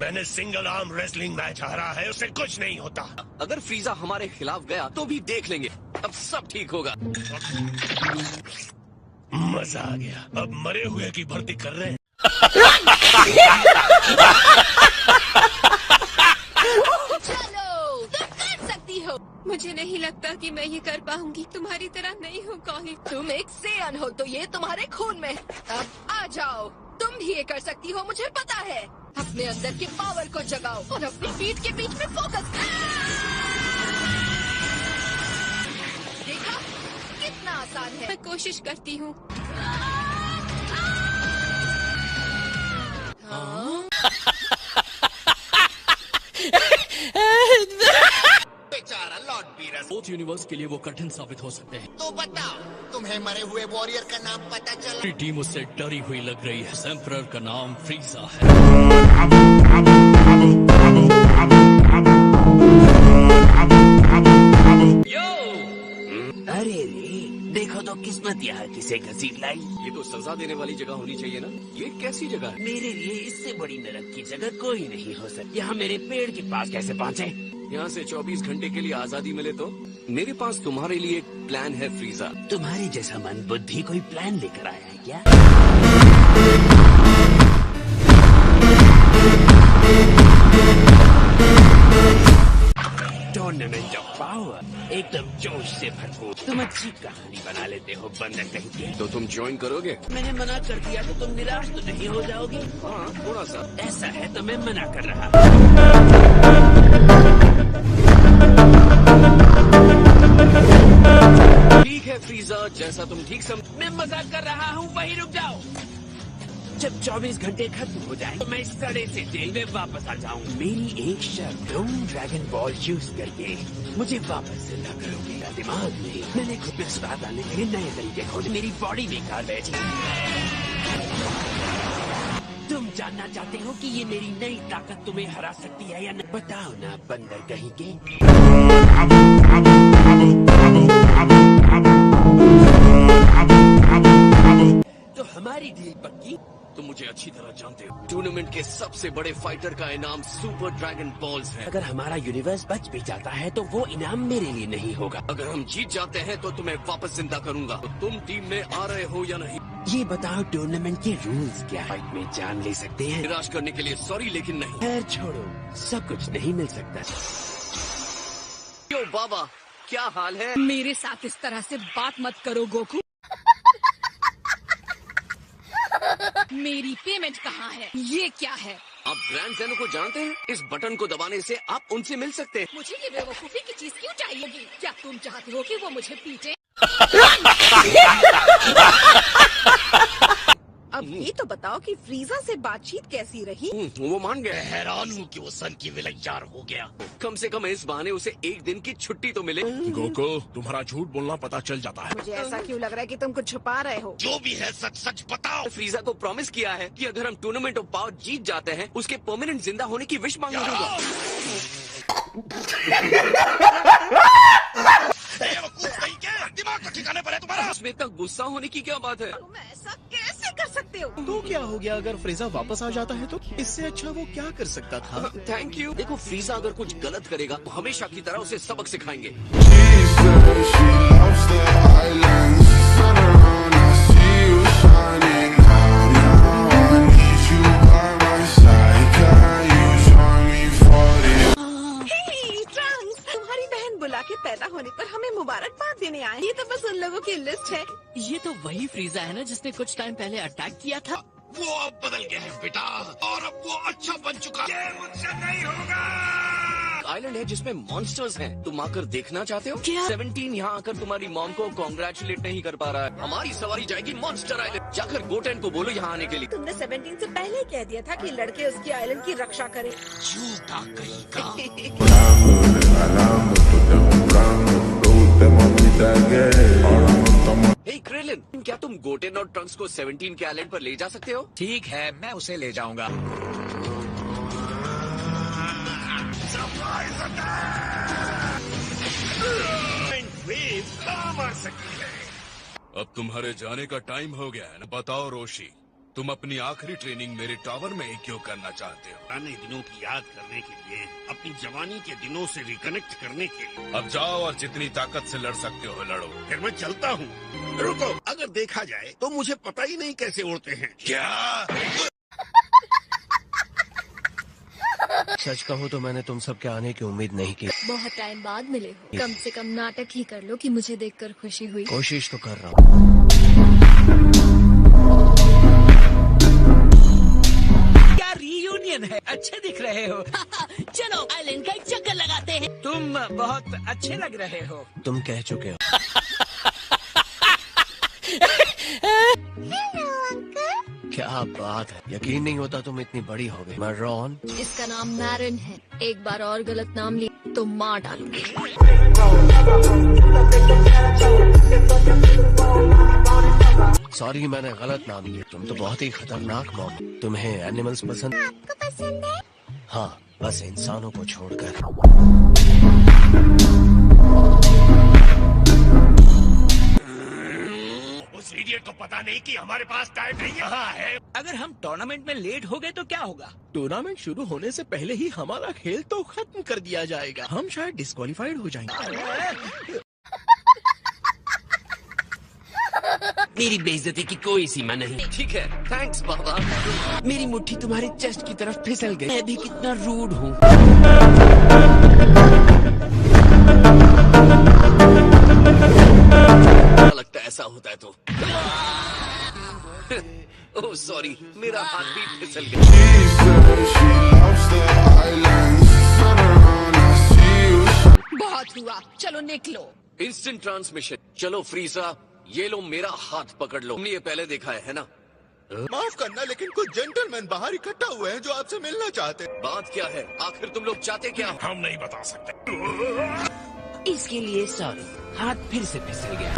मैंने सिंगल आर्म रेसलिंग मैच हारा है, उससे कुछ नहीं होता। अगर फ्रीजा हमारे खिलाफ गया तो भी देख लेंगे, अब सब ठीक होगा। मजा आ गया। अब मरे हुए की भर्ती कर रहे हैं। चलो, तुम कर सकती हो। मुझे नहीं लगता कि मैं ये कर पाऊंगी। तुम्हारी तरह नहीं हो कॉली। तुम एक सेयन हो तो ये तुम्हारे खून में। अब आ जाओ, तुम भी ये कर सकती हो, मुझे पता है। अपने अंदर की पावर को जगाओ और अपनी पीठ के बीच में फोकस। देखा कितना आसान है। मैं कोशिश करती हूँ। बेचारा लॉर्ड बीरस। बोथ यूनिवर्स के लिए वो कठिन साबित हो सकते हैं। तो बताओ, तुम्हें मरे हुए वॉरियर का नाम पता चला? पूरी टीम उससे डरी हुई लग रही है। एम्परर का नाम फ्रीजा है। अरे रे, देखो तो किस्मत यहाँ किसे घसीट लाई। ये तो सजा देने वाली जगह होनी चाहिए ना? ये कैसी जगह है? मेरे लिए इससे बड़ी नरक की जगह कोई नहीं हो सकती। यहाँ मेरे पेड़ के पास कैसे पहुँचे? यहाँ से 24 घंटे के लिए आजादी मिले तो? मेरे पास तुम्हारे लिए एक प्लान है फ्रीजा। तुम्हारे जैसा मन बुद्धि कोई प्लान लेकर आया है क्या? टूर्नामेंट ऑफ पावर, एकदम जोश से भरपूर। तुम अच्छी कहानी बना लेते हो बंदर कहीं के। तो तुम ज्वाइन करोगे? मैंने मना कर दिया तो तुम निराश तो नहीं हो जाओगे? हाँ, थोड़ा सा। ऐसा है तो मैं मना कर रहा। ठीक है फ्रीजा, जैसा तुम ठीक समझ। मैं मजाक कर रहा हूँ, वहीं रुक जाओ। जब 24 घंटे खत्म हो जाए तो मैं इस सड़े से जेल में वापस आ जाऊँ। मेरी एक शर्त, तुम ड्रैगन बॉल यूज करके मुझे वापस जिंदा करोगे। दिमाग नहीं, मैंने खुद में सुधार डालने के लिए नए तरीके खोजे। मेरी बॉडी बेकार बैठी। तुम जानना चाहते हो कि ये मेरी नई ताकत तुम्हें हरा सकती है या नहीं? बताओ ना बंदर कहीं के। तो हमारी डील पक्की? तुम मुझे अच्छी तरह जानते हो, टूर्नामेंट के सबसे बड़े फाइटर का इनाम सुपर ड्रैगन बॉल्स है। अगर हमारा यूनिवर्स बच भी जाता है तो वो इनाम मेरे लिए नहीं होगा। अगर हम जीत जाते हैं तो तुम्हें वापस जिंदा करूंगा। तो तुम टीम में आ रहे हो या नहीं? ये बताओ टूर्नामेंट के रूल्स क्या है? फाइट में जान ले सकते हैं? निराश करने के लिए सॉरी, लेकिन नहीं। खैर छोड़ो, सब कुछ नहीं मिल सकता। क्यों बाबा, क्या हाल है? मेरे साथ इस तरह से बात मत करो गोकू। मेरी पेमेंट कहाँ है? ये क्या है? आप ग्रैंड ज़ेनो को जानते हैं? इस बटन को दबाने से आप उनसे मिल सकते हैं। मुझे ये बेवकूफी की चीज क्यों चाहिए? क्या तुम चाहते हो कि वो मुझे पीटे? अब ये तो बताओ कि फ्रीजा से बातचीत कैसी रही? वो मान गया। हैरान हूँ कि वो सन की विलन यार हो गया। कम से कम इस बहाने उसे एक दिन की छुट्टी तो मिले। गोको, तुम्हारा झूठ बोलना पता चल जाता है। मुझे ऐसा क्यों लग रहा है कि तुम कुछ छुपा रहे हो? जो भी है सच सच बताओ। फ्रीजा को प्रॉमिस किया है कि अगर हम टूर्नामेंट ऑफ पावर जीत जाते हैं उसके परमानेंट जिंदा होने की विश मांगने दूंगा। दिमाग को ठिकाने पर है तुम्हारा। उसमें इतना गुस्सा होने की क्या बात है? तुम ऐसा कैसे कर सकते हो? तो क्या हो गया अगर फ्रीजा वापस आ जाता है तो? इससे अच्छा वो क्या कर सकता था? Thank you. देखो फ्रीजा अगर कुछ गलत करेगा तो हमेशा की तरह उसे सबक सिखाएंगे। बुला के पैदा होने पर हमें मुबारकबाद देने आए। ये तो बस उन लोगों की लिस्ट है। ये तो वही फ्रीजा है ना जिसने कुछ टाइम पहले अटैक किया था। वो अब बदल गया है बेटा, और अब वो अच्छा बन चुका है। ये मुझसे नहीं होगा। आइलैंड है जिसमें मॉन्स्टर्स हैं। तुम आकर देखना चाहते हो? क्या? 17 यहाँ आकर तुम्हारी मॉम को कॉन्ग्रेचुलेट नहीं कर पा रहा है। हमारी सवारी जाएगी मॉन्स्टर आइलैंड। जाकर गोटेन को बोलो यहाँ आने के लिए। तुमने 17 से पहले कह दिया था कि लड़के उसकी आइलैंड की रक्षा करें। झूठा कहीं का। हे क्रेलिन, क्या तुम गोटेन और ट्रंक्स को 17 के आइलैंड पर ले जा सकते हो? ठीक है, मैं उसे ले जाऊंगा। मार सकती है। अब तुम्हारे जाने का टाइम हो गया है ना। बताओ रोशी, तुम अपनी आखिरी ट्रेनिंग मेरे टावर में ही क्यों करना चाहते हो? पुराने दिनों की याद करने के लिए, अपनी जवानी के दिनों से रिकनेक्ट करने के लिए। अब जाओ और जितनी ताकत से लड़ सकते हो लड़ो। फिर मैं चलता हूँ। रुको, अगर देखा जाए तो मुझे पता ही नहीं कैसे उड़ते हैं। क्या? सच कहूँ तो मैंने तुम सबके आने की उम्मीद नहीं की। बहुत टाइम बाद मिले हो। कम से कम नाटक ही कर लो कि मुझे देखकर खुशी हुई। कोशिश तो कर रहा हूँ। क्या रीयूनियन है? अच्छे दिख रहे हो। चलो आइलैंड का एक चक्कर लगाते हैं। तुम बहुत अच्छे लग रहे हो। तुम कह चुके हो। क्या बात है, यकीन नहीं होता तुम इतनी बड़ी हो गई। मैं रॉन। इसका नाम मैरन है। एक बार और गलत नाम लिया तो मार डालूंगी। सॉरी, मैंने गलत नाम लिया। तुम तो बहुत ही खतरनाक मॉम। तुम्हें एनिमल्स पसंद? आपको पसंद है? हाँ, बस इंसानों को छोड़कर। उस इडियट को पता नहीं कि हमारे पास टाइम नहीं है। अगर हम टूर्नामेंट में लेट हो गए तो क्या होगा? टूर्नामेंट शुरू होने से पहले ही हमारा खेल तो खत्म कर दिया जाएगा। हम शायद डिस्क्वालीफाइड हो जाएंगे। मेरी बेइज्जती की कोई सीमा नहीं। ठीक है, थैंक्स बाबा। मेरी मुट्ठी तुम्हारे चेस्ट की तरफ फिसल गई। मैं भी कितना रूड हूँ। लगता है ऐसा होता है तो। ओह सॉरी, मेरा हाथ भी फिसल गया। बहुत हुआ, चलो निकलो। Instant transmission. चलो फ्रीजा, ये लो मेरा हाथ पकड़ लो। तुमने ये पहले देखा है ना? माफ करना, लेकिन कुछ जेंटलमैन बाहर इकट्ठा हुए हैं जो आपसे मिलना चाहते हैं। बात क्या है? आखिर तुम लोग चाहते क्या हो? हम नहीं बता सकते। इसके लिए सॉरी, हाथ फिर से फिसल गया।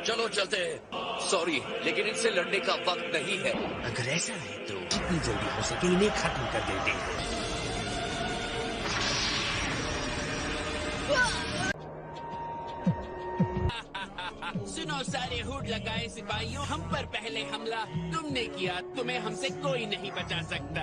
चलो चलते हैं। सॉरी, लेकिन इनसे लड़ने का वक्त नहीं है। अगर ऐसा है तो जितनी जल्दी हो सके इन्हें खत्म कर देते हैं। सुनो सारे हुड लगाए सिपाहियों, हम पर पहले हमला तुमने किया। तुम्हें हमसे कोई नहीं बचा सकता।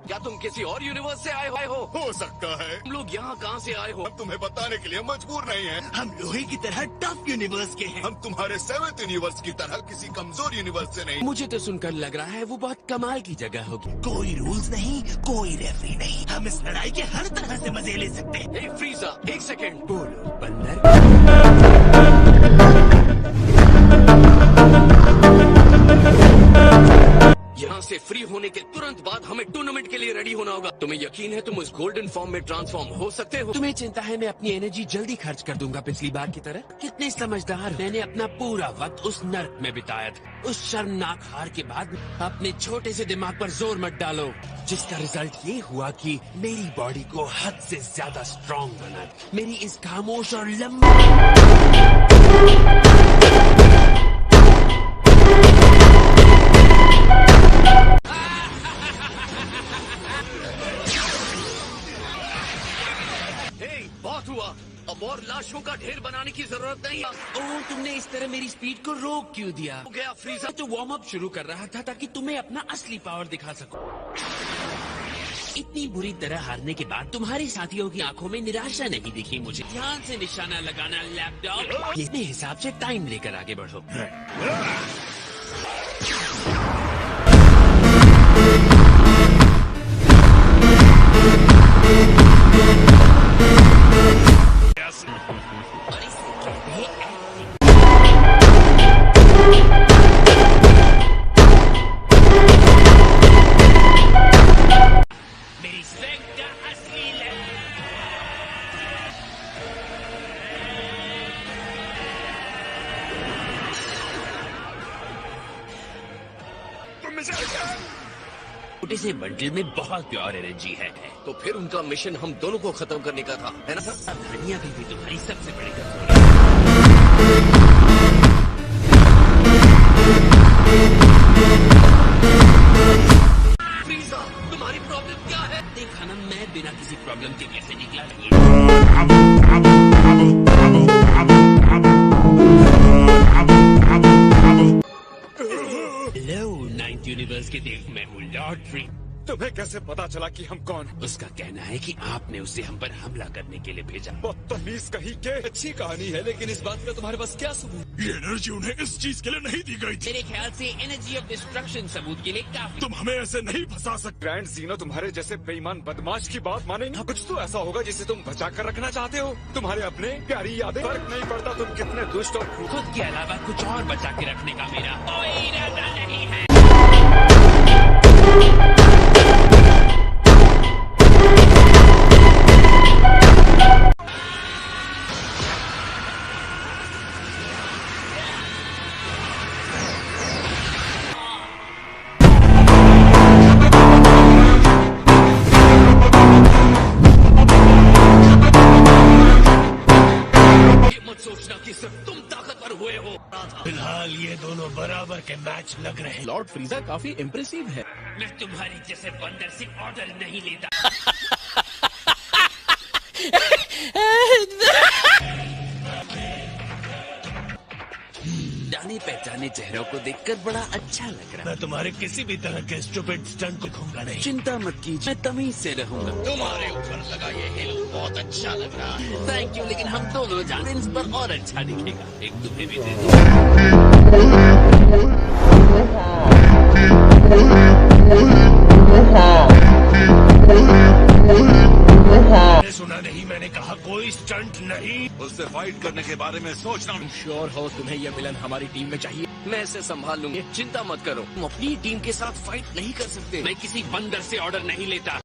क्या तुम किसी और यूनिवर्स से आए हो? हो सकता है। तुम लोग यहाँ कहाँ से आए हो? हम तुम्हें बताने के लिए मजबूर नहीं हैं। हम लोहे की तरह टफ यूनिवर्स के हैं। हम तुम्हारे 7th यूनिवर्स की तरह किसी कमजोर यूनिवर्स से नहीं। मुझे तो सुनकर लग रहा है वो बहुत कमाल की जगह होगी। कोई रूल्स नहीं, कोई रेफरी नहीं। हम इस लड़ाई के हर तरह से मजे ले सकते हैं। हे फ्रीजा, एक सेकंड। बोलो बंदर। यहाँ से फ्री होने के तुरंत बाद हमें टूर्नामेंट के लिए रेडी होना होगा। तुम्हें यकीन है तुम उस गोल्डन फॉर्म में ट्रांसफॉर्म हो सकते हो? तुम्हें चिंता है मैं अपनी एनर्जी जल्दी खर्च कर दूंगा पिछली बार की तरह? कितने समझदार। मैंने अपना पूरा वक्त उस नर्क में बिताया था। उस शर्मनाक हार के बाद अपने छोटे से दिमाग पर जोर मत डालो, जिसका रिजल्ट ये हुआ कि मेरी बॉडी को हद से ज्यादा स्ट्रॉन्ग बना। मेरी इस खामोश और लंबी बहुत हुआ, अब और लाशों का ढेर बनाने की जरूरत नहीं है। ओह, तुमने इस तरह मेरी स्पीड को रोक क्यों दिया? हो गया फ्रीजर। तो वार्म अप शुरू कर रहा था ताकि तुम्हें अपना असली पावर दिखा सकूं। इतनी बुरी तरह हारने के बाद तुम्हारे साथियों की आंखों में निराशा नहीं दिखी मुझे। ध्यान से निशाना लगाना लैपटॉप। इतने हिसाब से टाइम लेकर आगे बढ़ो। छोटे से बंडल में बहुत प्योर एनर्जी है। तो फिर उनका मिशन हम दोनों को खत्म करने का था, है ना सर? सावधानियां भी तुम्हारी सबसे बड़ी फ्रीजा, तुम्हारी प्रॉब्लम क्या है? देखा ना, मैं बिना किसी प्रॉब्लम के कैसे निकला। हेलो नाइन्थ यूनिवर्स के देव, मैं हूँ लॉर्ड फ्री। तुम्हें कैसे पता चला कि हम कौन? उसका कहना है कि आपने उसे हम पर हमला करने के लिए भेजा। बदतमीज कहीं के। अच्छी कहानी है, लेकिन इस बात का तुम्हारे पास क्या सबूत? ये एनर्जी उन्हें इस चीज के लिए नहीं दी गई थी। मेरे ख्याल से एनर्जी ऑफ डिस्ट्रक्शन सबूत के लिए काफी। तुम हमें ऐसे नहीं फंसा सकते। ग्रैंड जीनो तुम्हारे जैसे बेईमान बदमाश की बात मानेंगे। कुछ तो ऐसा होगा जिसे तुम बचा कर रखना चाहते हो। तुम्हारे अपने प्यारी यादें। फर्क नहीं पड़ता तुम कितने दुष्ट और खुद के अलावा कुछ और बचा के रखने का मेरा कोई इरादा नहीं है। सोचना कि सिर्फ तुम ताकतवर हुए हो। फिलहाल ये दोनों बराबर के मैच लग रहे हैं। लॉर्ड फ्रीजा काफी इम्प्रेसिव है। मैं तुम्हारी जैसे बंदर से ऑर्डर नहीं लेता। जाने पहचाने चेहरों को देखकर बड़ा अच्छा लग रहा है। मैं तुम्हारे किसी भी तरह के स्टूपिड स्टंट को दिखाऊंगा नहीं। चिंता मत कीजिए, मैं तमीज से रहूंगा। तुम्हारे ऊपर लगा ये हिल बहुत अच्छा लग रहा है। थैंक यू, लेकिन हम दोनों जाने इस पर और अच्छा दिखेगा। एक तुम्हें भी दे दो। सुना नहीं, मैंने कहा कोई स्टंट नहीं। उससे फाइट करने के बारे में सोचना। श्योर हो तुम्हें यह विलन हमारी टीम में चाहिए? मैं इसे संभाल लूंगी, चिंता मत करो। तुम अपनी टीम के साथ फाइट नहीं कर सकते। मैं किसी बंदर से ऑर्डर नहीं लेता।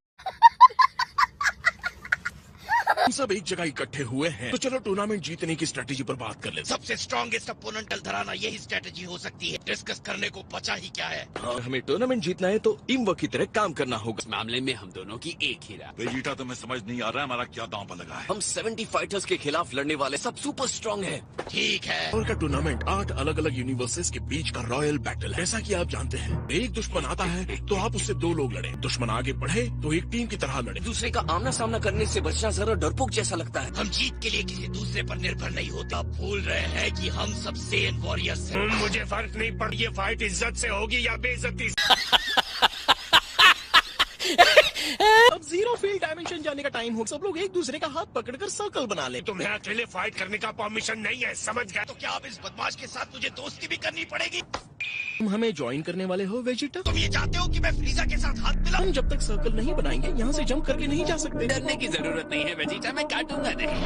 हम सब एक जगह इकट्ठे हुए हैं, तो चलो टूर्नामेंट जीतने की स्ट्रेटेजी पर बात कर लेते हैं। सबसे स्ट्रॉन्गेस्ट अपोनेंट डराना यही स्ट्रेटेजी हो सकती है। डिस्कस करने को बचा ही क्या है। और हमें टूर्नामेंट जीतना है तो टीम वर्क की तरह काम करना होगा। इस मामले में हम दोनों की एक ही राय। बेजीटा, तुम्हें समझ नहीं आ रहा है हमारा क्या दांव पर लगा है। हम 70 फाइटर्स के खिलाफ लड़ने वाले, सब सुपर स्ट्रांग है। ठीक है। और का टूर्नामेंट 8 अलग अलग यूनिवर्सेस के बीच का रॉयल बैटल है। जैसा कि आप जानते हैं, एक दुश्मन आता है तो आप उससे 2 लोग लड़े। दुश्मन आगे बढ़े तो एक टीम की तरह लड़े। दूसरे का आमना सामना करने से बचना जरा डरपोक जैसा लगता है। हम जीत के लिए किसी दूसरे पर निर्भर नहीं होते। आप भूल रहे हैं कि हम सब सेन वॉरियर्स हैं। मुझे फर्क नहीं पड़, ये फाइट इज्जत से होगी या बेइज्जती से। अब जीरो फील्ड डायमेंशन जाने का टाइम हो। सब लोग एक दूसरे का हाथ पकड़कर सर्कल बना ले। तुम्हें अकेले फाइट करने का परमिशन नहीं है, समझ गए? तो क्या अब इस बदमाश के साथ मुझे दोस्ती भी करनी पड़ेगी? तुम हमें ज्वाइन करने वाले हो वेजिटा? तुम ये चाहते हो कि मैं फ्रीजा के साथ हाथ मिलाऊं? हम जब तक सर्कल नहीं बनाएंगे यहाँ से जंप करके नहीं जा सकते। डरने की जरूरत नहीं है वेजिटा, मैं काटूंगा नहीं।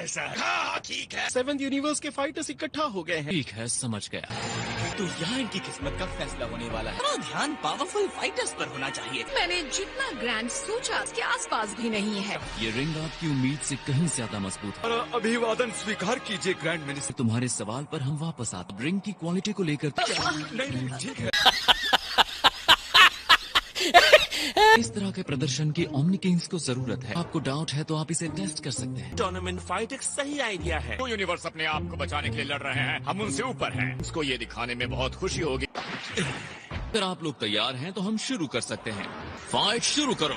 कैसा है? हाँ ठीक है। 7th यूनिवर्स के फाइटर्स इकट्ठा हो गए हैं। ठीक है, समझ गया। तो यहाँ इनकी किस्मत का फैसला होने वाला है। थोड़ा ध्यान पावरफुल फाइटर्स पर होना चाहिए। मैंने जितना ग्रैंड सोचा उसके आसपास भी नहीं है। ये रिंग आपकी उम्मीद से कहीं ज्यादा मजबूत है। अभिवादन स्वीकार कीजिए ग्रैंड मिनिस्टर। तुम्हारे सवाल पर हम वापस आते। रिंग की क्वालिटी को लेकर नहीं ठीक है। इस तरह के प्रदर्शन की ओमनी किंग्स को जरूरत है। आपको डाउट है तो आप इसे टेस्ट कर सकते हैं। टूर्नामेंट फाइट एक सही आइडिया है। दो यूनिवर्स अपने आप को बचाने के लिए लड़ रहे हैं, हम उनसे ऊपर हैं। उसको ये दिखाने में बहुत खुशी होगी। अगर आप लोग तैयार हैं तो हम शुरू कर सकते हैं। फाइट शुरू करो।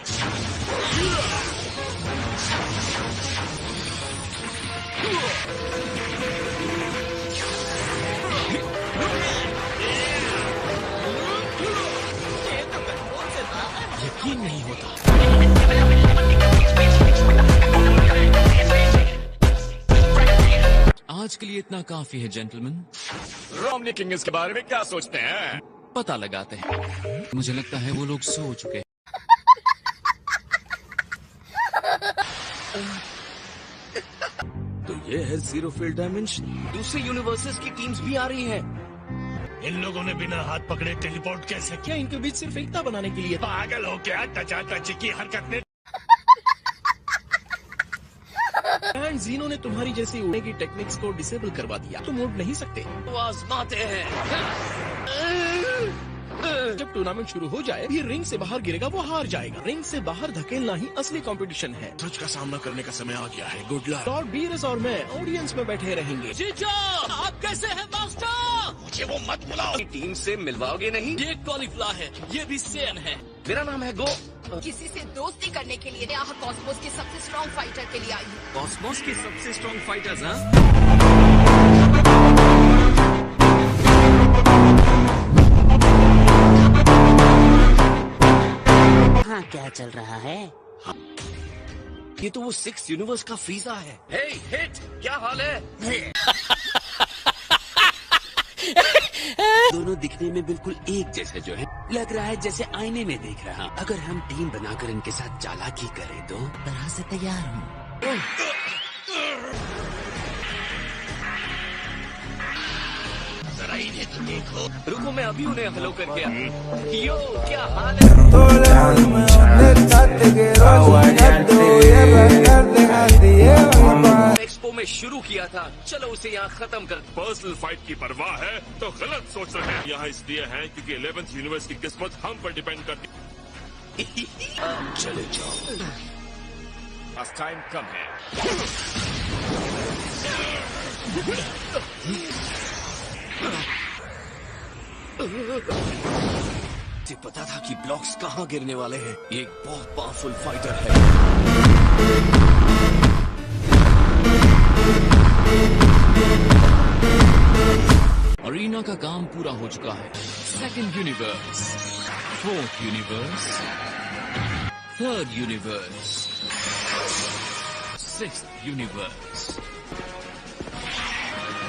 यकीन नहीं होता। आज के लिए इतना काफी है जेंटलमैन। रोमनी किंग्स के बारे में क्या सोचते हैं? पता लगाते हैं। मुझे लगता है वो लोग सो चुके हैं। तो ये है जीरो फील्ड डायमेंशन। दूसरे यूनिवर्सेस की टीम्स भी आ रही हैं। इन लोगों ने बिना हाथ पकड़े टेलीपोर्ट कैसे किया? क्या इनके बीच सिर्फ एकता बनाने के लिए? पागल हो क्या? टचा टची की हरकत ने जीनो ने तुम्हारी जैसी उड़ने की टेक्निक्स को डिसेबल करवा दिया। तुम उड़ नहीं सकते। वो आजमाते हैं। जब टूर्नामेंट शुरू हो जाए, ये रिंग से बाहर गिरेगा, वो हार जाएगा। रिंग से बाहर धकेलना ही असली कंपटीशन है। सच का सामना करने का समय आ गया है। Good luck. लॉर्ड बीरस और मैं ऑडियंस में बैठे रहेंगे। जीजो, आप कैसे हैं मास्टर? मुझे वो मत बुलाओ। टीम से मिलवाओगे नहीं? ये कॉलीफ्ला है, ये भी सेन है। मेरा नाम है गो। किसी से दोस्ती करने के लिए यहाँ कॉस्मोस के सबसे स्ट्रॉन्ग फाइटर के लिए आई हूँ। कॉस्मोस के सबसे स्ट्रॉन्ग फाइटर्स हाँ? हाँ क्या चल रहा है? ये तो वो 6 यूनिवर्स का फ्रीजा है। हे हिट, क्या हाल है? दोनों दिखने में बिल्कुल एक जैसे जो है, लग रहा है जैसे आईने में देख रहा हूँ। अगर हम टीम बनाकर इनके साथ चालाकी करें तो तरह से तैयार हूँ। जरा इन्हें तो देखो। रुको मैं अभी उन्हें हेलो करके आया। यो क्या हाल है? एक्सपो में शुरू किया था, चलो उसे यहाँ खत्म कर। पर्सनल फाइट की परवाह है तो गलत सोच रहे हैं। यहाँ इसलिए है क्योंकि 11th यूनिवर्स की किस्मत हम पर डिपेंड करती। चले जाओ। बस टाइम कम है। मुझे पता था कि ब्लॉक्स कहाँ गिरने वाले हैं। ये एक बहुत पावरफुल फाइटर है। अरीना का काम पूरा हो चुका है। 2nd universe, 4th universe, 3rd universe, 6th universe,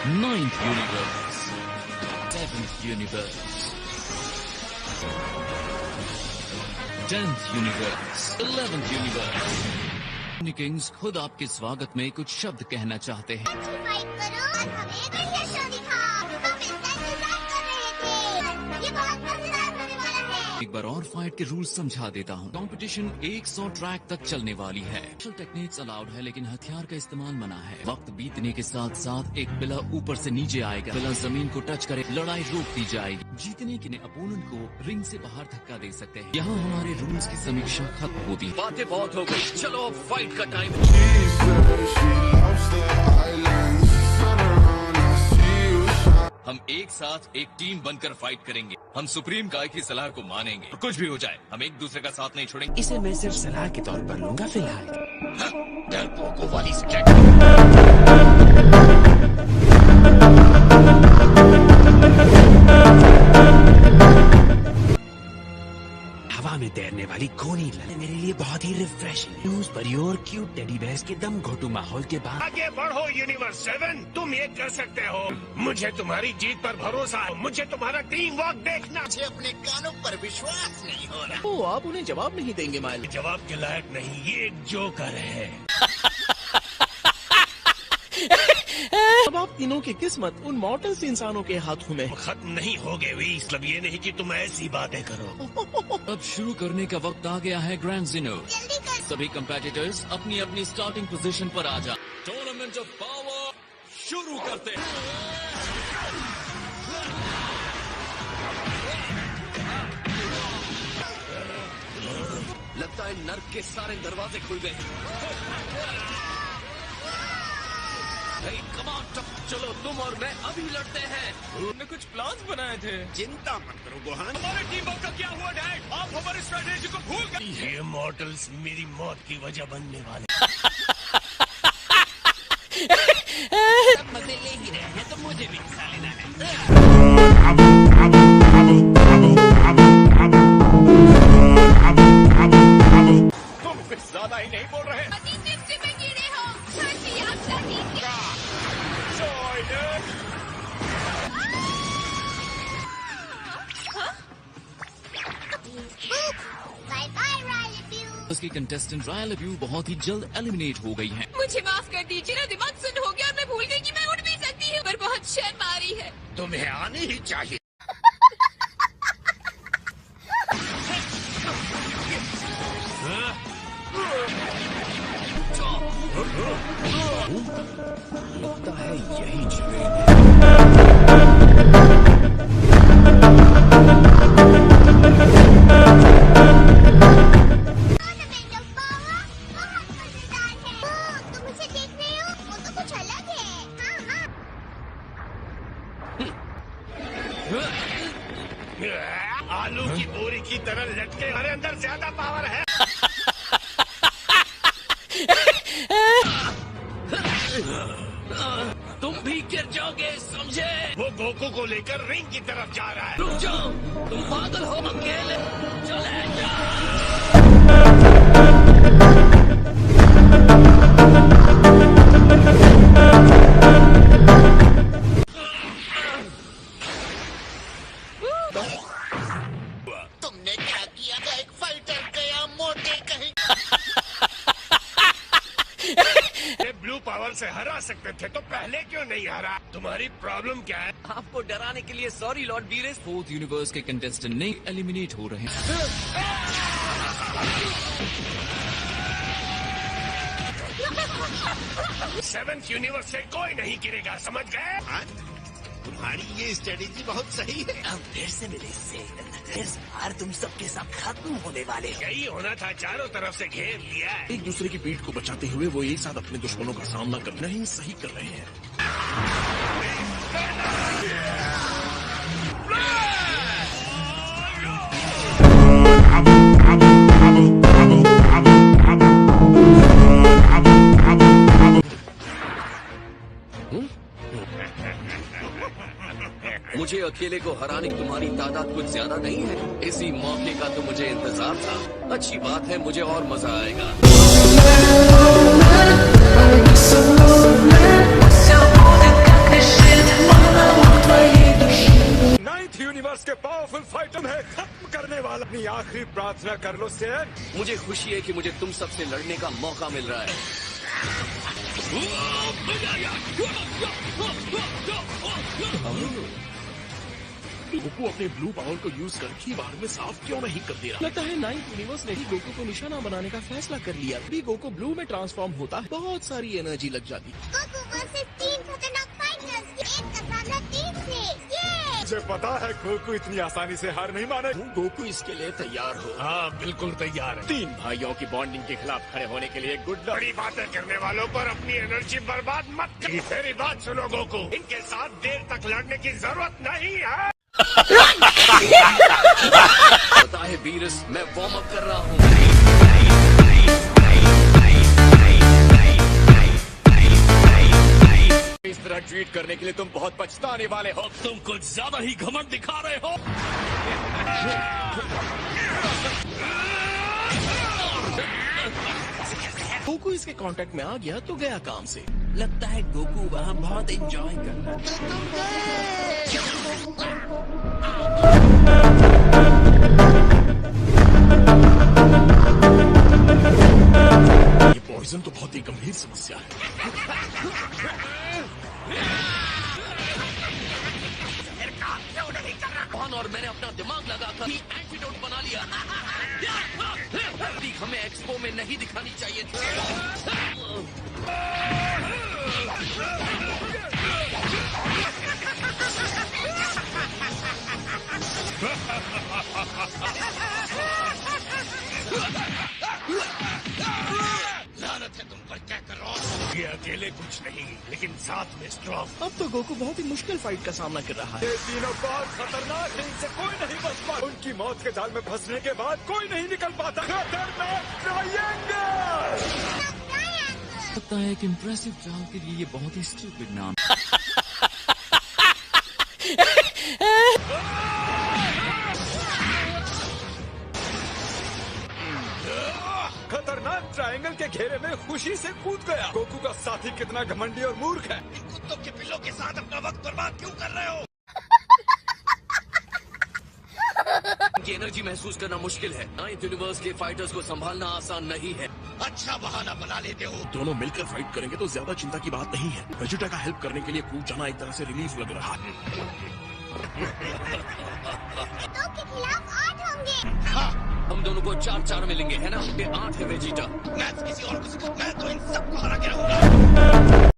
9th universe, 7th universe, 10th universe, 11th universe. Kings खुद आपके स्वागत में कुछ शब्द कहना चाहते हैं। फाइट करो और हमें बढ़िया शो दिखाओ। हम इसका इंतजार कर रहे थे। ये बहुत मजेदार होने वाला है। एक बार और फाइट के रूल्स समझा देता हूँ। कंपटीशन 100 ट्रैक तक चलने वाली है। स्पेशल टेक्निक्स अलाउड है लेकिन हथियार का इस्तेमाल मना है। वक्त बीतने के साथ साथ एक पिला ऊपर से नीचे आएगा। पिला जमीन को टच करे, लड़ाई रोक दी जाएगी। जीतने के लिए अपोनेंट को रिंग से बाहर धक्का दे सकते हैं। यहाँ हमारे रूल्स की समीक्षा खत्म होती है। बातें बहुत हो गई, चलो अब फाइट का टाइम। हम एक साथ एक टीम बनकर फाइट करेंगे। हम सुप्रीम काय की सलाह को मानेंगे। कुछ भी हो जाए हम एक दूसरे का साथ नहीं छोड़ेंगे। इसे मैं सिर्फ सलाह के तौर पर लूंगा फिलहाल। डरपोकों वाली हवा में तैरने वाली कोनी लड़े मेरे लिए बहुत ही रिफ्रेशिंग न्यूज पर और क्यूट टेडी बेयर्स के दम घोटू माहौल के बाद आगे बढ़ो यूनिवर्स 7, तुम ये कर सकते हो। मुझे तुम्हारी जीत पर भरोसा है। मुझे तुम्हारा टीम वर्क देखना। मुझे अपने कानों पर विश्वास नहीं हो रहा। ओ, आप उन्हें जवाब नहीं देंगे माइल। जवाब के लायक नहीं, ये एक जोकर है। तीनों की किस्मत उन मॉर्टल्स इंसानों के हाथों में। खत्म नहीं होगे वी, मतलब ये नहीं कि तुम ऐसी बातें करो। अब शुरू करने का वक्त आ गया है ग्रैंड जिनो। सभी कंपेटिटर्स अपनी अपनी स्टार्टिंग पोजीशन पर आ जा। टूर्नामेंट ऑफ पावर शुरू करते हैं। लगता है नर्क के सारे दरवाजे खुल गए। Hey, come on, चलो तुम और मैं अभी लड़ते हैं। हमने कुछ प्लान्स बनाए थे। चिंता मत करो गोहान। हमारे टीम वर्क का क्या हुआ डैड? आप हमारी स्ट्रेटेजी को भूल गए। ये मॉर्टल्स मेरी मौत की वजह बनने वाले। सब मजे ले ही रहे हैं तो मुझे भी हिस्सा लेना है। तुम कुछ ज्यादा ही नहीं बोल रहे। उसकी कंटेस्टेंट रॉयल अब्यू बहुत ही जल्द एलिमिनेट हो गई हैं। मुझे माफ कर दीजिए ना, दिमाग सुन हो गया और मैं भूल गई कि मैं उठ भी सकती हूँ, पर बहुत शर्म आ रही है। तुम्हें आनी ही चाहिए। लगता है यही ट्रेन आलू की बोरी की तरह लटके, हमारे अंदर ज्यादा पावर है। तुम भी गिर जाओगे, समझे? वो गोकू को लेकर रिंग की तरफ जा रहा है। रुक जाओ, तुम पागल हो, अकेले चले जाओ। तुमने क्या किया? एक फाइटर गया मोटे कहीं। ब्लू पावर से हरा सकते थे तो पहले क्यों नहीं हरा? तुम्हारी प्रॉब्लम क्या है? आपको डराने के लिए सॉरी लॉर्ड वीरेस। फोर्थ यूनिवर्स के कंटेस्टेंट नहीं एलिमिनेट हो रहे हैं। सेवेंथ यूनिवर्स से कोई नहीं गिरेगा, समझ गए? तुम्हारी ये स्ट्रेटेजी बहुत सही है। हम फिर से मिले इससे। इस बार तुम सबके सब खत्म होने वाले हो। यही होना था, चारों तरफ से घेर लिया है। एक दूसरे की पीठ को बचाते हुए वो एक साथ अपने दुश्मनों का सामना करना ही सही कर रहे हैं। मुझे अकेले को हराने की तुम्हारी तादाद कुछ ज्यादा नहीं है। इसी मौके का तो मुझे इंतजार था। अच्छी बात है, मुझे और मजा आएगा। नाइन्थ यूनिवर्स के पावरफुल फाइटर है खत्म करने वाला। अपनी आखिरी प्रार्थना कर लो सेन। मुझे खुशी है कि मुझे तुम सबसे लड़ने का मौका मिल रहा है। गोकू अपने ब्लू पावर को यूज करके बाहर में साफ क्यों नहीं कर दे रहा? लगता है नाइन्थ यूनिवर्स ने ही गोकू को निशाना बनाने का फैसला कर लिया। भी गोकू ब्लू में ट्रांसफॉर्म होता है, बहुत सारी एनर्जी लग जाती। गोकू वर्सेस 3 खतरनाक फाइटर्स, एक का सामना 3 से। ये मुझे पता है गोकू इतनी आसानी से हार नहीं माने। गोकू इसके लिए तैयार हो। हाँ बिल्कुल तैयार है। 3 भाइयों की बॉन्डिंग के खिलाफ खड़े होने के लिए गुड लक। बड़ी बातें करने वालों पर अपनी एनर्जी बर्बाद मत कर। मेरी बात सुनो गोकू, इनके साथ देर तक लड़ने की जरूरत नहीं है। पता है वीरस, मैं वार्म अप कर रहा हूँ। इस तरह ट्वीट करने के लिए तुम बहुत पछताने वाले हो। तुम कुछ ज्यादा ही घमंड दिखा रहे हो। गोकू इसके कांटेक्ट में आ गया तो गया काम से। लगता है गोकू वहाँ बहुत एंजॉय कर रहा ये पॉइजन तो बहुत ही गंभीर समस्या है। और मैंने अपना दिमाग लगाकर एंटीडोट बना लिया। हमें एक्सपो में नहीं दिखानी चाहिए थी। लानत है तुम पर, क्या कर रहा हो? ये अकेले कुछ नहीं, लेकिन साथ में स्ट्रॉन्ग। अब तो गोकू बहुत ही मुश्किल फाइट का सामना कर रहा है। ये तीनों बहुत खतरनाक है, इनसे कोई नहीं बच पाता। उनकी मौत के जाल में फंसने के बाद कोई नहीं निकल पाता। खतरनाक ट्रायंगल। लगता है कि इम्प्रेसिव चाल के लिए ये बहुत ही स्टूपिड नाम। खतरनाक ट्रायंगल के घेरे में खुशी से कूद गया। गोकू का साथी कितना घमंडी और मूर्ख है। कुत्तों के पिल्लों के साथ अपना वक्त बर्बाद क्यों कर रहे हो? की एनर्जी महसूस करना मुश्किल है। नाइन्थ यूनिवर्स के फाइटर्स को संभालना आसान नहीं है। अच्छा बहाना बना लेते हो। दोनों मिलकर फाइट करेंगे तो ज्यादा चिंता की बात नहीं है। वेजिटा का हेल्प करने के लिए कूद जाना एक तरह से रिलीफ लग रहा है। 2 के खिलाफ 8 होंगे। हाँ, हम दोनों को 4-4 मिलेंगे, है ना? ये 8 है वेजिटा। मैं किसी और को मैं तो इन सबको हरा के रहूंगा।